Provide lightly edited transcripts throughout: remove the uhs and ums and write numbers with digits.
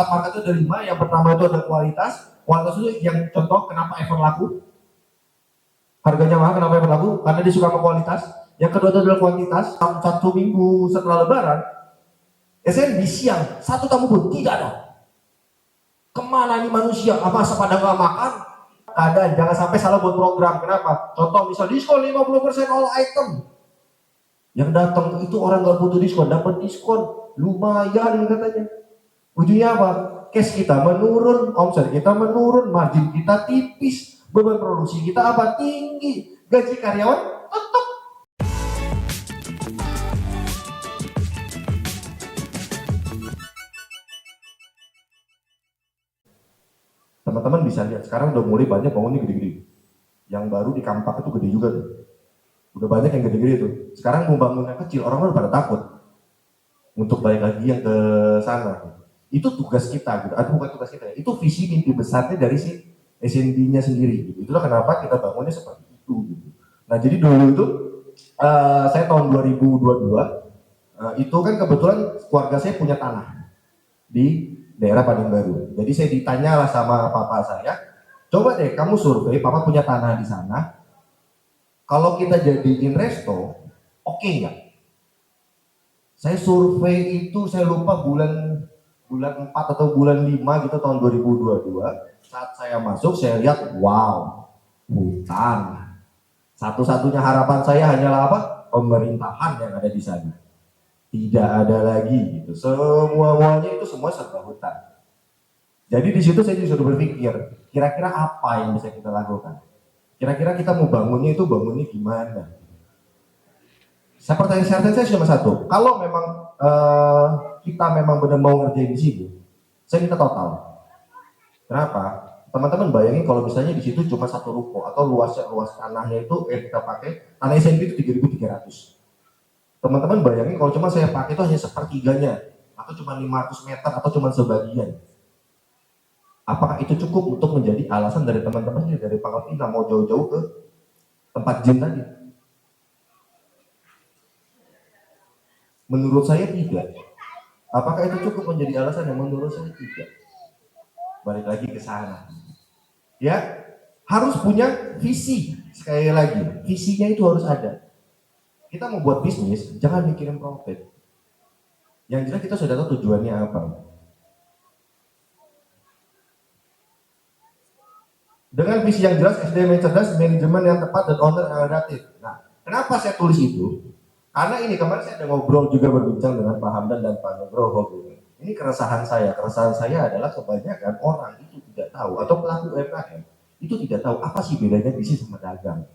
market itu ada 5. Yang pertama itu ada kualitas. Kualitas itu yang contoh kenapa iPhone laku. Harganya mahal, kenapa iPhone laku? Karena dia suka sama kualitas. Yang kedua itu adalah kuantitas. 1 minggu setelah Lebaran, SNB siang 1 tamu pun tidak ada. Kemana ini manusia? Apa pada nggak makan? Ada, jangan sampai salah buat program. Kenapa? Contoh misal diskon 50% all item. Yang datang itu orang nggak butuh diskon, dapat diskon lumayan katanya. Ujungnya apa? Cash kita menurun, omset kita menurun, margin kita tipis, beban produksi kita apa? Tinggi, gaji karyawan tetap. Teman-teman bisa lihat sekarang udah mulai banyak bangunnya gede-gede. Yang baru di Kampak itu gede juga tuh. Udah banyak yang gede-gede tuh. Sekarang mau bangun yang kecil, orang-orang pada takut untuk balik lagi yang ke sana. Itu tugas kita, gitu. Bukan tugas kita ya. Itu visi mimpi besarnya dari si SNB-nya sendiri. Gitu. Itulah kenapa kita bangunnya seperti itu. Gitu. Nah jadi dulu itu saya tahun 2022 itu kan kebetulan keluarga saya punya tanah di daerah Padang Baru. Jadi saya ditanya lah sama papa saya, coba deh kamu survei, papa punya tanah di sana. Kalau kita jadiin resto, oke nggak? Saya survei itu, saya lupa bulan 4 atau bulan 5 gitu tahun 2022. Saat saya masuk, saya lihat, wow, hutan. Satu-satunya harapan saya hanyalah apa? Pemerintahan yang ada di sana. Tidak ada lagi gitu. Semuanya itu semua serba hutan. Jadi di situ saya disuruh berpikir, kira-kira apa yang bisa kita lakukan? Kira-kira kita mau bangunnya gimana? Pertanyaan saya cuma satu. Kalau memang kita memang benar mau ngerjain di sini, saya minta total. Kenapa? Teman-teman bayangin kalau misalnya di situ cuma 1 ruko atau luas tanahnya itu kita pakai tanah SNB itu 3.300. Teman-teman bayangin kalau cuma saya pakai itu hanya sepertiganya atau cuma 500 meter atau cuma sebagian. Apakah itu cukup untuk menjadi alasan dari teman-teman dari Pangkal Pinang mau jauh-jauh ke tempat gym tadi? Menurut saya tidak. Apakah itu cukup menjadi alasan? Yang menurut saya tidak. Balik lagi ke sana. Ya, harus punya visi. Sekali lagi, visinya itu harus ada. Kita mau buat bisnis, jangan mikirin profit. Yang jelas kita sudah tahu tujuannya apa. Dengan visi yang jelas, SDM yang cerdas, manajemen yang tepat, dan owner yang adaptif. Nah, kenapa saya tulis itu? Karena ini kemarin saya ada ngobrol juga berbincang dengan Pak Hamdan dan Pak Nugroho. Ini keresahan saya adalah kebanyakan orang itu tidak tahu, atau pelaku UMKM itu tidak tahu apa sih bedanya bisnis sama dagang.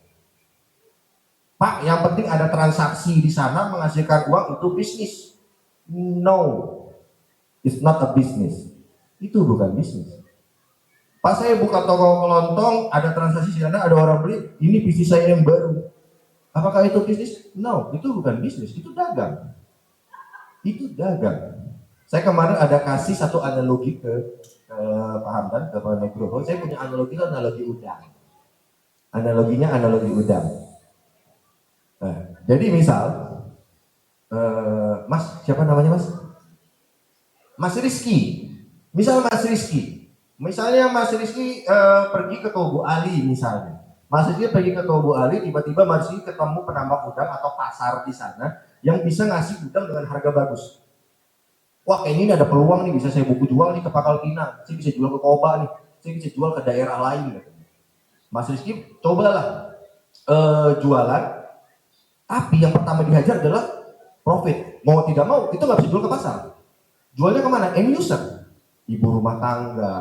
Pak, yang penting ada transaksi di sana menghasilkan uang, itu bisnis. No, it's not a business. Itu bukan bisnis. Pak, saya buka toko kelontong, ada transaksi di sana, ada orang beli, ini bisnis saya yang baru. Apakah itu bisnis? No, itu bukan bisnis, itu dagang. Itu dagang. Saya kemarin ada kasih satu analogi ke Pak Hamdan, ke Pak Nugroho. Saya punya analogi itu analogi udang. Analoginya analogi udang. Nah, jadi misal, Mas, siapa namanya Mas? Mas Rizky. Misal Mas Rizky. Misalnya Mas Rizky pergi ke Tobu Ali misalnya. Mas Rizky pergi ke Tobu Ali, tiba-tiba Mas Rizky ketemu penambak udang atau pasar di sana yang bisa ngasih udang dengan harga bagus. Wah, kayaknya ini ada peluang nih, bisa saya buku jual nih ke Pangkal Pinang, saya bisa jual ke Koba nih, saya bisa jual ke daerah lain. Mas Rizky cobalah jualan, tapi yang pertama dihajar adalah profit. Mau tidak mau, itu nggak bisa jual ke pasar. Jualnya kemana? End user, ibu rumah tangga,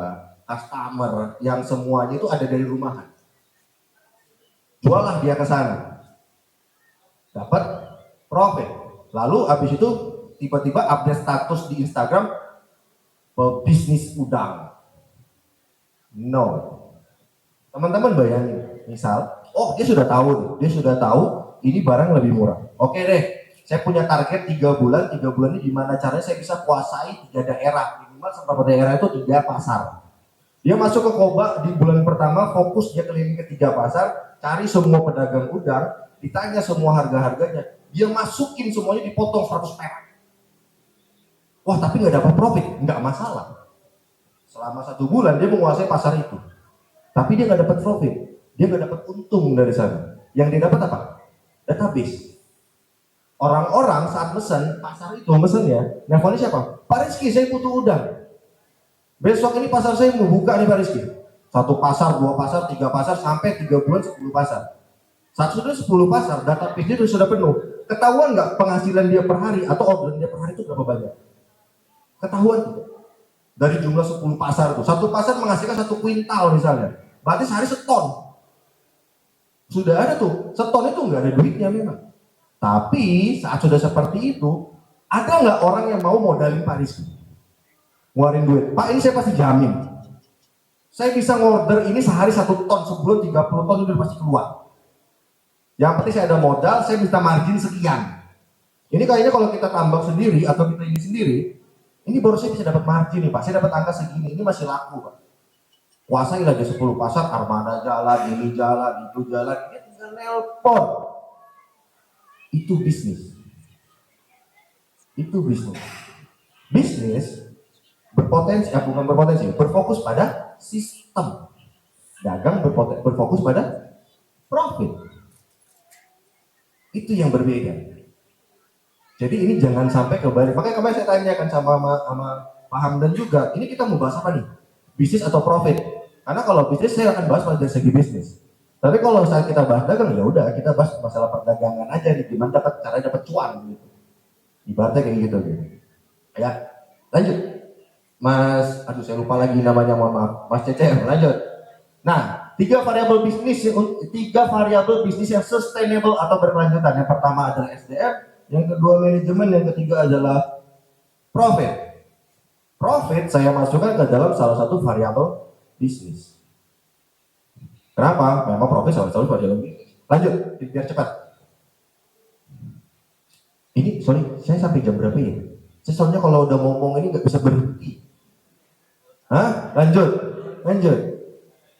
customer, yang semuanya itu ada dari rumahan. Jualah dia ke sana, dapat profit. Lalu habis itu tiba-tiba update status di Instagram bisnis udang. No. Teman-teman bayangin, misal, oh dia sudah tahu ini barang lebih murah. Oke deh, saya punya target 3 bulan ini gimana caranya saya bisa kuasai 3 daerah, minimal sampai daerah itu 3 pasar. Dia masuk ke Koba di bulan pertama, fokus dia keliling ke 3 pasar, cari semua pedagang udang, ditanya semua harga-harganya, dia masukin semuanya, dipotong 100 perak. Wah, tapi nggak dapat profit, nggak masalah. Selama 1 bulan dia menguasai pasar itu. Tapi dia nggak dapat profit, dia nggak dapat untung dari sana. Yang dia dapat apa? Database. Orang-orang saat mesen, pasar itu mesennya, nelfonnya siapa? Pak Rizky, saya butuh udang. Besok ini pasar saya mau buka nih Pak Rizky. 1 pasar, 2 pasar, 3 pasar, sampai 3 bulan 10 pasar. Saat sudah 10 pasar, database dia sudah penuh. Ketahuan nggak penghasilan dia per hari atau orderan dia per hari itu berapa banyak? Ketahuan tidak? Dari jumlah 10 pasar itu, 1 pasar menghasilkan 1 kuintal misalnya. Berarti sehari seton. Sudah ada tuh, seton itu nggak ada duitnya memang. Tapi saat sudah seperti itu, ada nggak orang yang mau modalin Pak Rizky? Ngeluarin duit, Pak ini saya pasti jamin. Saya bisa ngorder ini sehari 1 ton, sebulan 30 ton itu pasti keluar. Yang penting saya ada modal, saya bisa margin sekian. Ini kayaknya kalau kita tambang sendiri atau kita ini sendiri, ini baru saya bisa dapat margin nih Pak, saya dapat angka segini, ini masih laku Pak. Kuasai lagi 10 pasar, armada jalan, ini jalan, itu jalan, dia tinggal nelpon. Itu bisnis. Itu bisnis. Bisnis berpotensi, bukan berpotensi, berfokus pada sistem. Dagang berfokus pada profit. Itu yang berbeda. Jadi ini jangan sampai kebalik. Makanya kemarin saya tanyakan sama Pak Hamdan juga, ini kita mau bahas apa nih? Bisnis atau profit? Karena kalau bisnis saya akan bahas pada segi bisnis. Tapi kalau saat kita bahas dagang, ya udah kita bahas masalah perdagangan aja nih, gimana cara dapat cuan gitu. Ibaratnya kayak gitu. Ya, lanjut. Mas, aduh saya lupa lagi namanya, mohon maaf. Mas Cece, lanjut. Nah, 3 variabel bisnis yang sustainable atau berkelanjutan. Yang pertama adalah SDM, yang kedua manajemen, yang ketiga adalah profit. Profit saya masukkan ke dalam salah satu variabel bisnis. Kenapa? Memang profit salah satu variabel bisnis. Lanjut, biar cepat. Ini, sorry, saya sampai jam berapa ya? Saya soalnya kalau udah ngomong ini nggak bisa berhenti. Hah? Lanjut.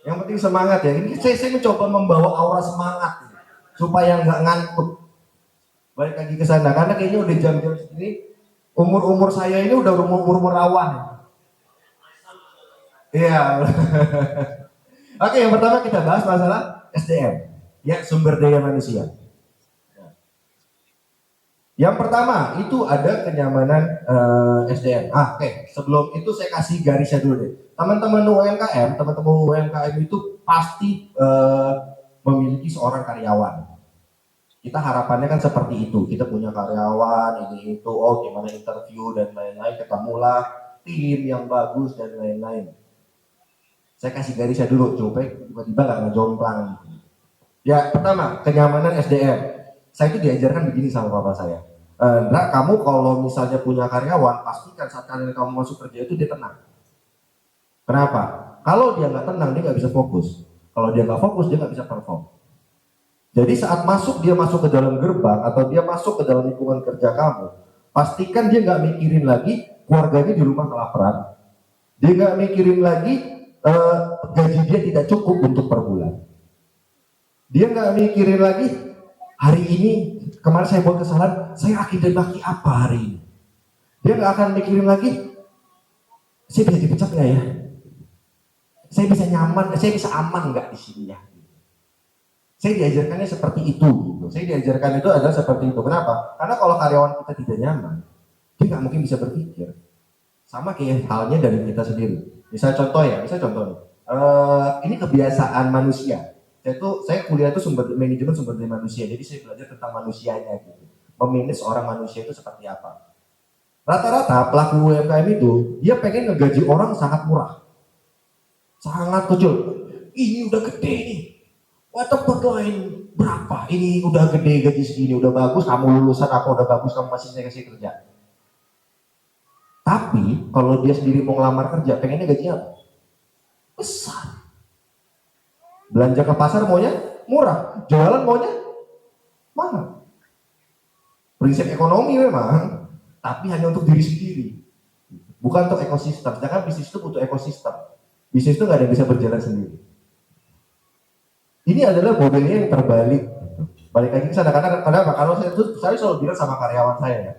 Yang penting semangat ya. Ini saya mencoba membawa aura semangat supaya nggak ngantuk. Balik lagi ke sana, karena kayaknya udah jam-jam segini, umur saya ini udah umur rawan. Iya. Oke, yang pertama kita bahas masalah SDM, ya, sumber daya manusia. Yang pertama itu ada kenyamanan SDM. Oke, sebelum itu saya kasih garisnya dulu deh. Teman-teman UMKM itu pasti memiliki seorang karyawan. Kita harapannya kan seperti itu. Kita punya karyawan ini itu, oh gimana interview dan lain-lain, ketemulah tim yang bagus dan lain-lain. Saya kasih garisnya dulu, coba tiba-tiba nggak ngejomplang. Ya, pertama kenyamanan SDM. Saya itu diajarkan begini sama bapak saya. Nah, kamu kalau misalnya punya karyawan, pastikan saat kalian kamu masuk kerja itu dia tenang. Kenapa? Kalau dia nggak tenang, dia nggak bisa fokus. Kalau dia nggak fokus, dia nggak bisa perform. Jadi saat dia masuk ke dalam gerbang atau dia masuk ke dalam lingkungan kerja kamu, pastikan dia nggak mikirin lagi keluarganya di rumah kelaparan. Dia nggak mikirin lagi gaji dia tidak cukup untuk per bulan. Dia nggak mikirin lagi hari ini, kemarin saya buat kesalahan, saya akibat apa hari ini. Dia nggak akan mikirin lagi, saya bisa dipecat nggak ya? Saya bisa nyaman, saya bisa aman nggak di sini ya? Saya diajarkannya seperti itu. Gitu. Saya diajarkan itu adalah seperti itu. Kenapa? Karena kalau karyawan kita tidak nyaman, dia nggak mungkin bisa berpikir. Sama kayak halnya dari kita sendiri. Misalnya contoh nih, ini kebiasaan manusia. Saya kuliah itu manajemen sumber daya manusia, jadi saya belajar tentang manusianya gitu. Memanage orang manusia itu seperti apa. Rata-rata pelaku UMKM itu dia pengen ngegaji orang sangat murah, sangat kecil. Ini udah gede nih, tempat lain berapa? Ini udah gede gaji segini, udah bagus. Kamu lulusan apa udah bagus, kamu masih saya kasih kerja. Tapi kalau dia sendiri mau ngelamar kerja, pengennya gajinya apa? Besar. Belanja ke pasar maunya murah, jualan maunya mahal. Prinsip ekonomi memang, tapi hanya untuk diri sendiri, bukan untuk ekosistem. Sedangkan bisnis itu butuh ekosistem. Bisnis itu nggak ada yang bisa berjalan sendiri. Ini adalah modelnya yang terbalik. Balik lagi ke sana, karena kalau saya selalu bilang sama karyawan saya ya,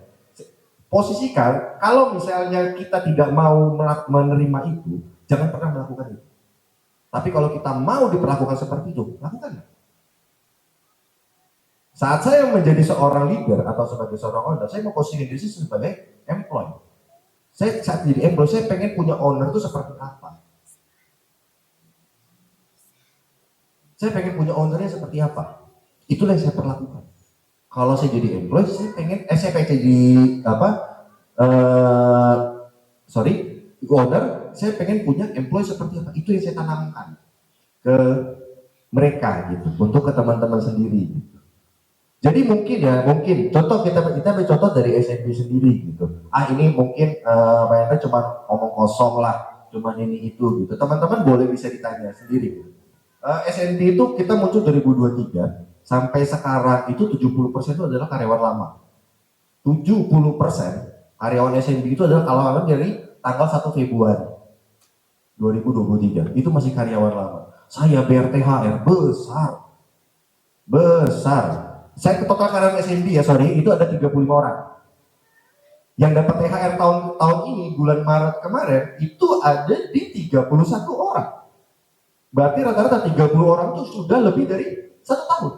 posisikan kalau misalnya kita tidak mau menerima itu, Jangan pernah melakukan itu. Tapi kalau kita mau diperlakukan seperti itu, lakukan. Saat saya menjadi seorang leader atau sebagai seorang owner, saya mau posisikan diri sebagai employee. Saya saat jadi employee, saya pengen punya owner itu seperti apa? Saya pengen punya ownernya seperti apa? Itulah yang saya perlakukan. Kalau saya jadi employee, saya pengen jadi apa? Owner, saya pengen punya employee seperti apa? Itu yang saya tanamkan ke mereka gitu, untuk ke teman-teman sendiri. Gitu. Jadi mungkin contoh kita ambil contoh dari SMB sendiri gitu. Ini mungkin mainnya cuma omong kosong lah, cuma ini itu gitu. Teman-teman boleh bisa ditanya sendiri. Gitu. SMB itu kita muncul 2023 sampai sekarang itu 70% itu adalah karyawan lama. 70% karyawan SMB itu adalah karyawan dari tanggal 1 Februari 2023 itu masih karyawan lama. Saya bayar THR besar. Saya ke total karyawan SMB itu ada 35 orang. Yang dapat THR tahun ini bulan Maret kemarin itu ada di 31 orang. Berarti rata-rata 30 orang itu sudah lebih dari 1 tahun.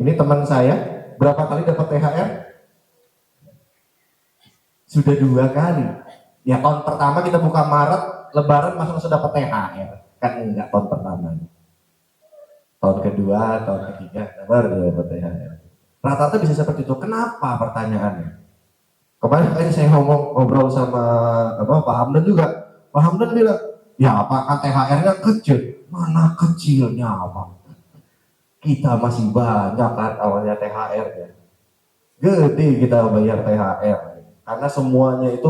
Ini teman saya, berapa kali dapat THR? Sudah 2 kali. Ya tahun pertama kita buka Maret, Lebaran masa langsung dapat THR. Kan enggak tahun pertama. Tahun kedua, tahun ketiga, baru dapat THR. Rata-rata bisa seperti itu. Kenapa pertanyaannya? Kemarin kayaknya saya ngobrol sama Pak Hamdan juga. Pak Hamdan bilang, ya apakah THR-nya kecil? Mana kecilnya apa? Kita masih banyak kan awalnya THR-nya. Gede kita bayar THR. Karena semuanya itu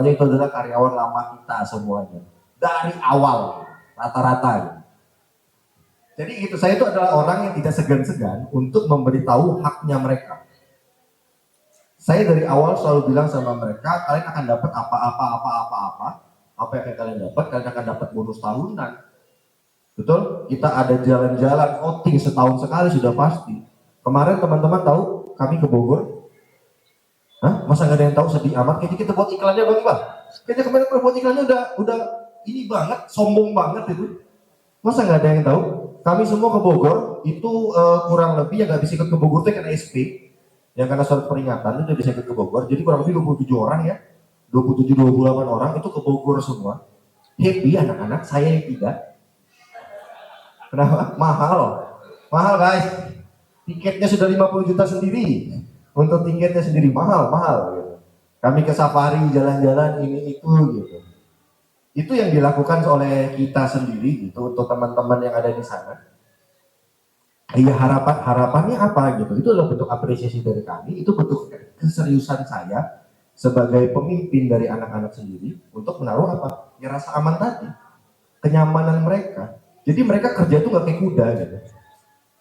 itu adalah karyawan lama kita semuanya. Dari awal rata-rata. Jadi gitu, saya itu adalah orang yang tidak segan-segan untuk memberitahu haknya mereka. Saya dari awal selalu bilang sama mereka, kalian akan dapat apa yang kalian dapat, kalian akan dapat bonus tahunan. Betul? Kita ada jalan-jalan outing setahun sekali sudah pasti. Kemarin teman-teman tahu kami ke Bogor. Masa nggak ada yang tahu, sedih amat. Kayaknya kita buat iklannya Bang Iqbal. Kayaknya kemarin buat iklannya udah ini banget, sombong banget itu. Masa nggak ada yang tahu? Kami semua ke Bogor itu kurang lebih yang nggak bisa ikut ke Bogor itu karena SP, yang karena surat peringatan itu bisa ikut ke Bogor. Jadi kurang lebih 27 orang ya, 27-28 orang itu ke Bogor semua. Happy anak-anak, saya yang tidak. Kenapa? Mahal guys. Tiketnya sudah 50 juta sendiri. Untuk tiketnya sendiri mahal gitu. Kami ke safari, jalan-jalan ini itu gitu. Itu yang dilakukan oleh kita sendiri gitu untuk teman-teman yang ada di sana. Iya, harapannya apa gitu? Itu adalah bentuk apresiasi dari kami, itu bentuk keseriusan saya sebagai pemimpin dari anak-anak sendiri untuk menaruh apa? Ya rasa aman tadi, kenyamanan mereka. Jadi mereka kerja tuh nggak kayak kuda gitu.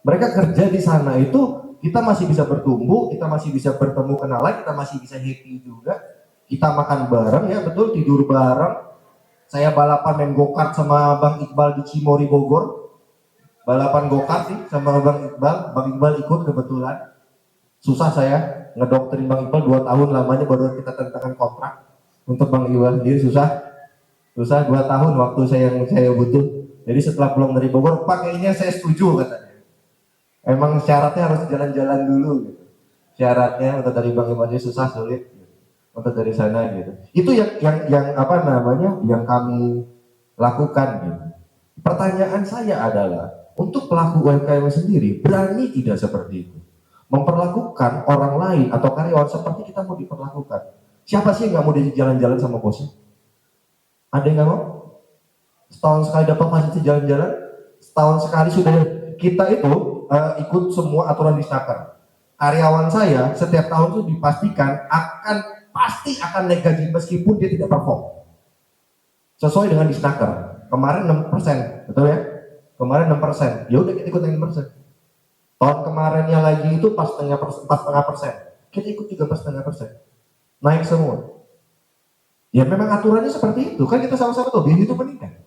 Mereka kerja di sana itu kita masih bisa bertumbuh, kita masih bisa bertemu kenalan, kita masih bisa happy juga. Kita makan bareng ya betul, tidur bareng. Saya balapan main go-kart sama Bang Iqbal di Cimory Bogor. Balapan go-kart sih sama Bang Iqbal. Bang Iqbal ikut kebetulan. Susah saya ngedoktrin Bang Iqbal 2 tahun lamanya baru kita tentangkan kontrak. Untuk Bang Iqbal sendiri susah 2 tahun waktu saya butuh. Jadi setelah pulang dari Bogor, Pak kayaknya saya setuju katanya. Emang syaratnya harus jalan-jalan dulu gitu. Syaratnya untuk dari Bang Iqbal susah sulit. Untuk dari sana gitu. Itu yang yang kami lakukan gitu. Pertanyaan saya adalah untuk pelaku UMKM sendiri berani tidak seperti itu memperlakukan orang lain atau karyawan seperti kita mau diperlakukan. Siapa sih yang nggak mau jalan-jalan sama bosnya? Ada yang nggak mau? Setahun sekali dapat fasilitas jalan-jalan, setahun sekali sudah kita itu ikut semua aturan di Disnaker. Karyawan saya setiap tahun itu dipastikan pasti akan naik gaji meskipun dia tidak perform. Sesuai dengan Disnaker. Kemarin 6%, betul ya? Kemarin 6%. Ya udah kita ikut 6%. Tahun kemarinnya lagi itu pas 4,5%. Kita ikut juga pas 0,5%. Naik semua. Ya memang aturannya seperti itu. Kan kita sama-sama tahu biaya itu meningkat.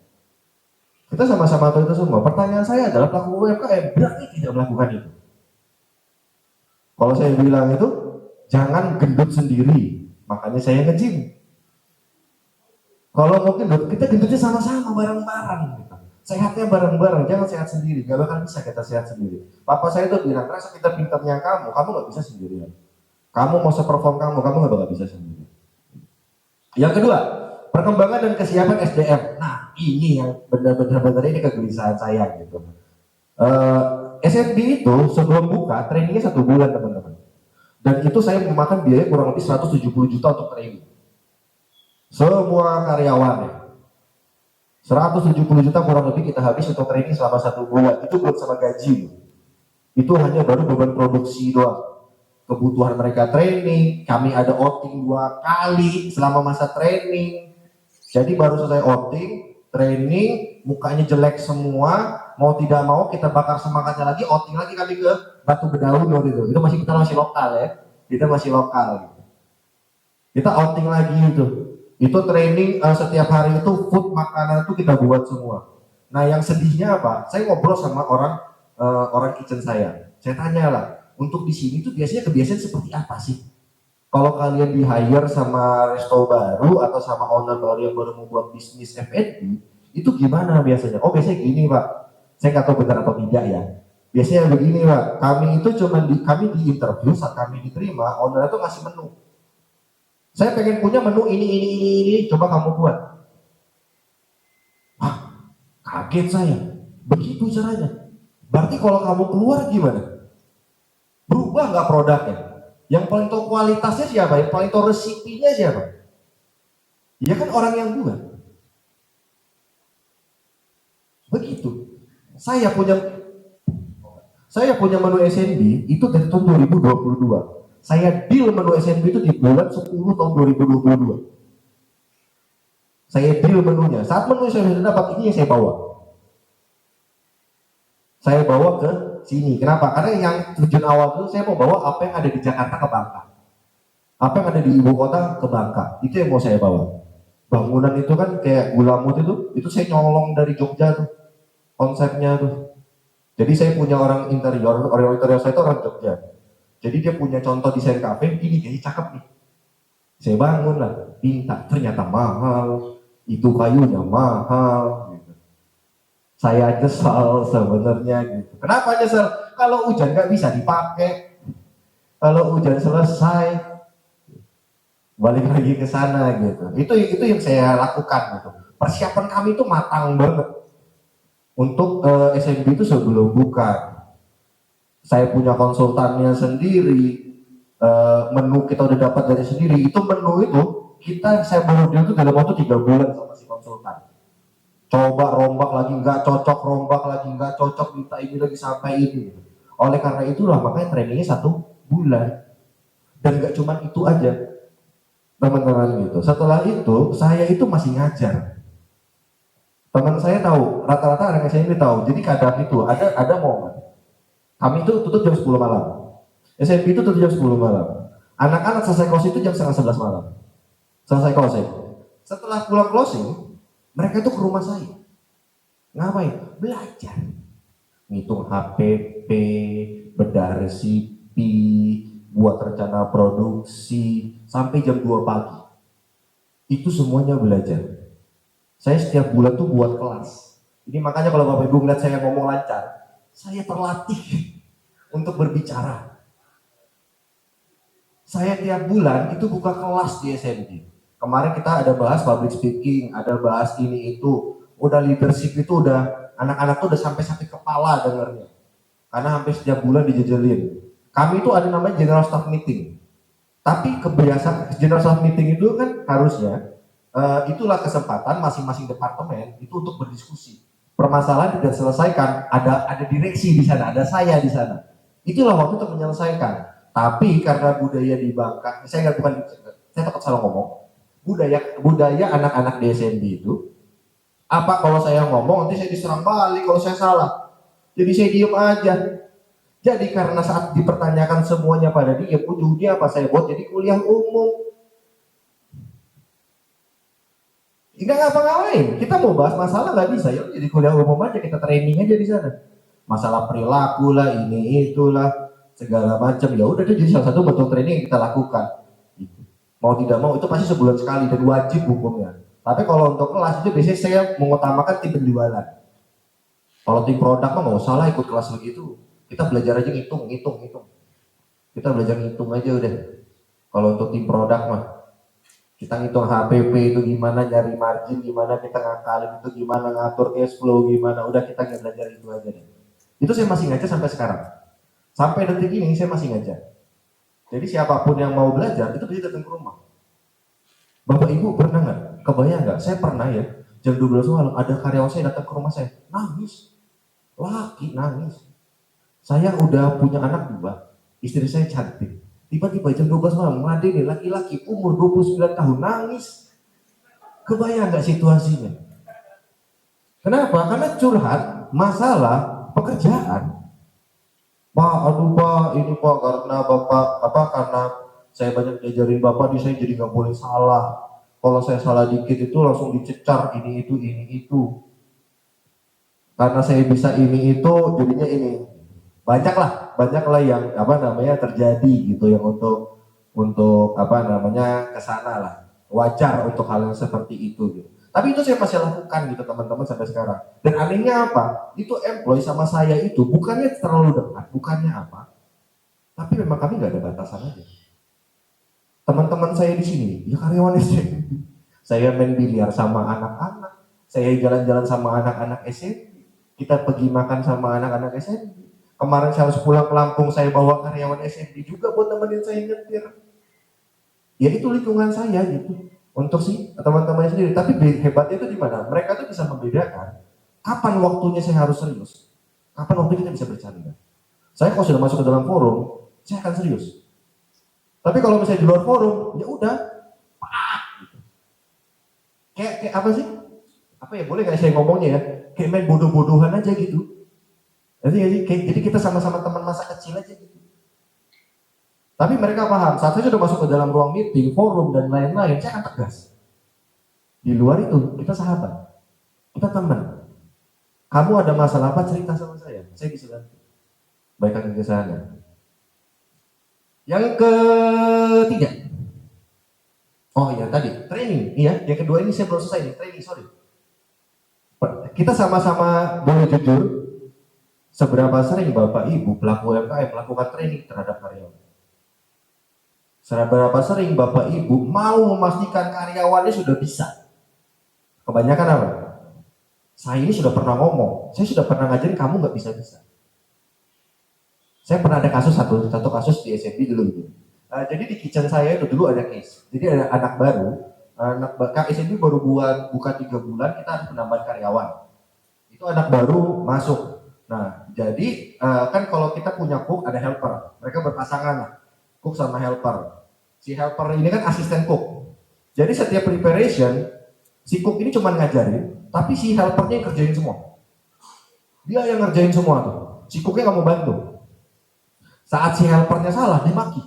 Kita sama-sama tahu itu semua. Pertanyaan saya adalah pelaku UMKM berani tidak melakukan itu? Kalau saya bilang itu jangan gendut sendiri. Makanya saya nge-gym. Kalau mungkin kita gendutnya sama-sama bareng-bareng gitu. Sehatnya bareng-bareng, jangan sehat sendiri. Gak bakal bisa kita sehat sendiri. Papa saya tuh bilang, rasa kita pintarnya kamu gak bisa sendirian. Kamu mau se-perform kamu gak bakal bisa sendiri. Yang kedua, perkembangan dan kesiapan SDM. Nah, ini yang benar-benar ini kegelisahan saya gitu. SMB itu sebelum buka trainingnya 1 bulan teman-teman. Dan itu saya memakan biaya kurang lebih 170 juta untuk training. Semua karyawannya. 170 juta kurang lebih kita habis untuk training selama 1 bulan. Itu belum sama gaji. Itu hanya baru beban produksi doang. Kebutuhan mereka training, kami ada outing 2 kali selama masa training. Jadi baru selesai outing, training, mukanya jelek semua, mau tidak mau kita bakar semangatnya lagi, outing lagi kami ke Batu Bedaun gitu. Itu kita masih lokal ya, kita masih lokal. Kita outing lagi itu training setiap hari itu food makanan itu kita buat semua. Nah yang sedihnya apa? Saya ngobrol sama orang kitchen saya tanya lah, untuk di sini tuh biasanya kebiasaan seperti apa sih? Kalau kalian di hire sama resto baru atau sama owner baru yang baru mau buat bisnis F&B, itu gimana biasanya? Oh biasanya gini Pak, saya nggak tahu benar atau tidak ya. Biasanya begini Pak, kami itu kami di interview saat kami diterima, owner itu ngasih menu. Saya pengen punya menu ini, coba kamu buat. Wah, kaget saya. Begitu caranya. Berarti kalau kamu keluar gimana? Berubah nggak produknya? Yang paling tahu kualitasnya siapa? Yang paling tahu resipinya siapa? Ya kan orang yang buat. Begitu. Saya punya menu SNB itu dari tahun 2022. Saya deal menu SNB itu di bulan 10 tahun 2022. Saya deal menunya. Saat menu saya sudah dapat, ini yang saya bawa. Saya bawa ke sini. Kenapa? Karena yang tujuan awal itu saya mau bawa apa yang ada di Jakarta ke Bangka. Apa yang ada di ibu kota ke Bangka. Itu yang mau saya bawa. Bangunan itu kan kayak Gulamut itu saya nyolong dari Jogja tuh. Konsepnya tuh. Jadi saya punya orang interior saya itu orang Jogja. Jadi dia punya contoh desain kafe, ini kayaknya cakep nih. Saya bangun lah, minta, ternyata mahal, itu kayunya mahal. Gitu. Saya nyesal sebenarnya gitu. Kenapa nyesal? Kalau hujan nggak bisa dipakai, kalau hujan selesai, balik lagi ke sana gitu. Itu yang saya lakukan gitu. Persiapan kami itu matang banget untuk SMB itu sebelum buka. Saya punya konsultannya sendiri, menu kita udah dapat dari sendiri. Itu menu itu saya baru deal itu dalam waktu 3 bulan sama si konsultan. Coba rombak lagi nggak cocok, rombak lagi nggak cocok, minta ini lagi sampai ini. Oleh karena itulah makanya trainingnya 1 bulan. Dan nggak cuma itu aja, teman-teman gitu. Setelah itu saya itu masih ngajar. Teman saya tahu, rata-rata anak saya ini tahu. Jadi kadang itu ada momen. Kami itu tutup jam 10 malam. SMP itu tutup jam 10 malam. Anak-anak selesai closing itu jam setengah 11 malam. Selesai closing. Setelah pulang closing, mereka itu ke rumah saya. Ngapain? Belajar. Ngitung HPP, bedah resipi, buat rencana produksi, sampai jam 2 pagi. Itu semuanya belajar. Saya setiap bulan tuh buat kelas. Ini makanya kalau Bapak Ibu ngeliat saya ngomong lancar, saya terlatih untuk berbicara. Saya tiap bulan itu buka kelas di SMG. Kemarin kita ada bahas public speaking, ada bahas ini itu. Udah leadership itu udah, anak-anak tuh udah sampai kepala dengernya. Karena hampir setiap bulan dijejelin. Kami itu ada namanya general staff meeting. Tapi kebiasaan general staff meeting itu kan harusnya, itulah kesempatan masing-masing departemen itu untuk berdiskusi. Permasalahan tidak selesaikan, ada direksi di sana, ada saya di sana. Itulah waktu untuk menyelesaikan. Tapi karena budaya di Bangka, saya takut salah ngomong. Budaya anak-anak di SMB itu, apa kalau saya ngomong nanti saya diserang balik kalau saya salah. Jadi saya diem aja. Jadi karena saat dipertanyakan semuanya pada dia, ujungnya apa saya buat jadi kuliah umum. Nggak ngapa-ngapain, kita mau bahas masalah nggak bisa, ya jadi kuliah umum aja, kita training aja di sana. Masalah perilaku lah, ini itulah, segala macam. Ya udah, jadi salah satu bentuk training yang kita lakukan. Mau tidak mau itu pasti sebulan sekali dan wajib hukumnya. Tapi kalau untuk kelas itu biasanya saya mengutamakan tim penjualan. Kalau tim produk mah nggak usah lah ikut kelas begitu. Kita belajar aja ngitung. Kita belajar ngitung aja udah. Kalau untuk tim produk mah, kita ngitung HPP itu gimana, nyari margin gimana, kita ngakalin itu gimana, ngatur cash flow gimana, udah kita nggak belajar itu aja deh. Itu saya masih ngajar sampai sekarang. Sampai detik ini saya masih ngajar. Jadi siapapun yang mau belajar itu bisa datang ke rumah. Bapak Ibu pernah nggak? Kebayang nggak? Saya pernah ya, jam 12 malam ada karyawan saya datang ke rumah saya, nangis. Laki nangis. Saya udah punya anak 2, istri saya cantik. Tiba-tiba jam 12 malam ngadeni laki-laki umur 29 tahun nangis. Kebayang nggak situasinya? Kenapa? Karena curhat masalah pekerjaan. Pak, aduh Pak, ini Pak karena Bapak karena saya banyak diajarin Bapak, saya jadi nggak boleh salah. Kalau saya salah dikit itu langsung dicecar ini itu. Karena saya bisa ini itu, jadinya ini. Banyak lah yang terjadi gitu yang untuk kesana lah. Wajar untuk hal yang seperti itu gitu. Tapi itu saya masih lakukan gitu teman-teman sampai sekarang. Dan anehnya apa? Itu employee sama saya itu bukannya terlalu dekat, bukannya apa. Tapi memang kami nggak ada batasan aja. Teman-teman saya di sini, ya karyawan SMP. Saya main biliar sama anak-anak. Saya jalan-jalan sama anak-anak SMP. Kita pergi makan sama anak-anak SMP. Kemarin saya harus pulang ke Lampung, saya bawa karyawan SMP juga buat temenin saya nyetir. Ya itu lingkungan saya gitu. Untuk si teman-teman sendiri, tapi hebatnya itu di mana? Mereka tuh bisa membedakan kapan waktunya saya harus serius, kapan waktu kita bisa bercanda. Saya kalau sudah masuk ke dalam forum, saya akan serius. Tapi kalau misalnya di luar forum, ya udah, gitu. Kayak apa sih? Apa ya, boleh nggak saya ngomongnya ya? Kayak main bodoh-bodohan aja gitu. Jadi kita sama-sama teman masa kecil aja gitu. Tapi mereka paham, saat saya sudah masuk ke dalam ruang meeting, forum, dan lain-lain, saya akan tegas. Di luar itu, kita sahabat. Kita teman. Kamu ada masalah apa, cerita sama saya bisa bantu. Baikkan ke sana. Yang ketiga. Oh iya, tadi, training. Iya, yang kedua ini saya belum selesai nih, training, sorry. Kita sama-sama boleh jujur, seberapa sering Bapak Ibu pelaku UMKM melakukan training terhadap karyawan? Seberapa sering Bapak Ibu mau memastikan karyawannya sudah bisa? Kebanyakan apa? Saya ini sudah pernah ngomong, saya sudah pernah ngajarin kamu nggak bisa-bisa. Saya pernah ada kasus satu kasus di SMP dulu. Jadi di kitchen saya itu dulu ada case. Jadi ada anak baru, SMP baru buka 3 bulan, kita harus menambah karyawan. Itu anak baru masuk. Nah, jadi kan kalau kita punya cook ada helper, mereka berpasangan lah. Cook sama helper. Si helper ini kan asisten cook. Jadi setiap preparation, si cook ini cuma ngajarin, tapi si helpernya yang kerjain semua. Dia yang ngerjain semua tuh. Si cooknya nggak mau bantu. Saat si helpernya salah, dimaki.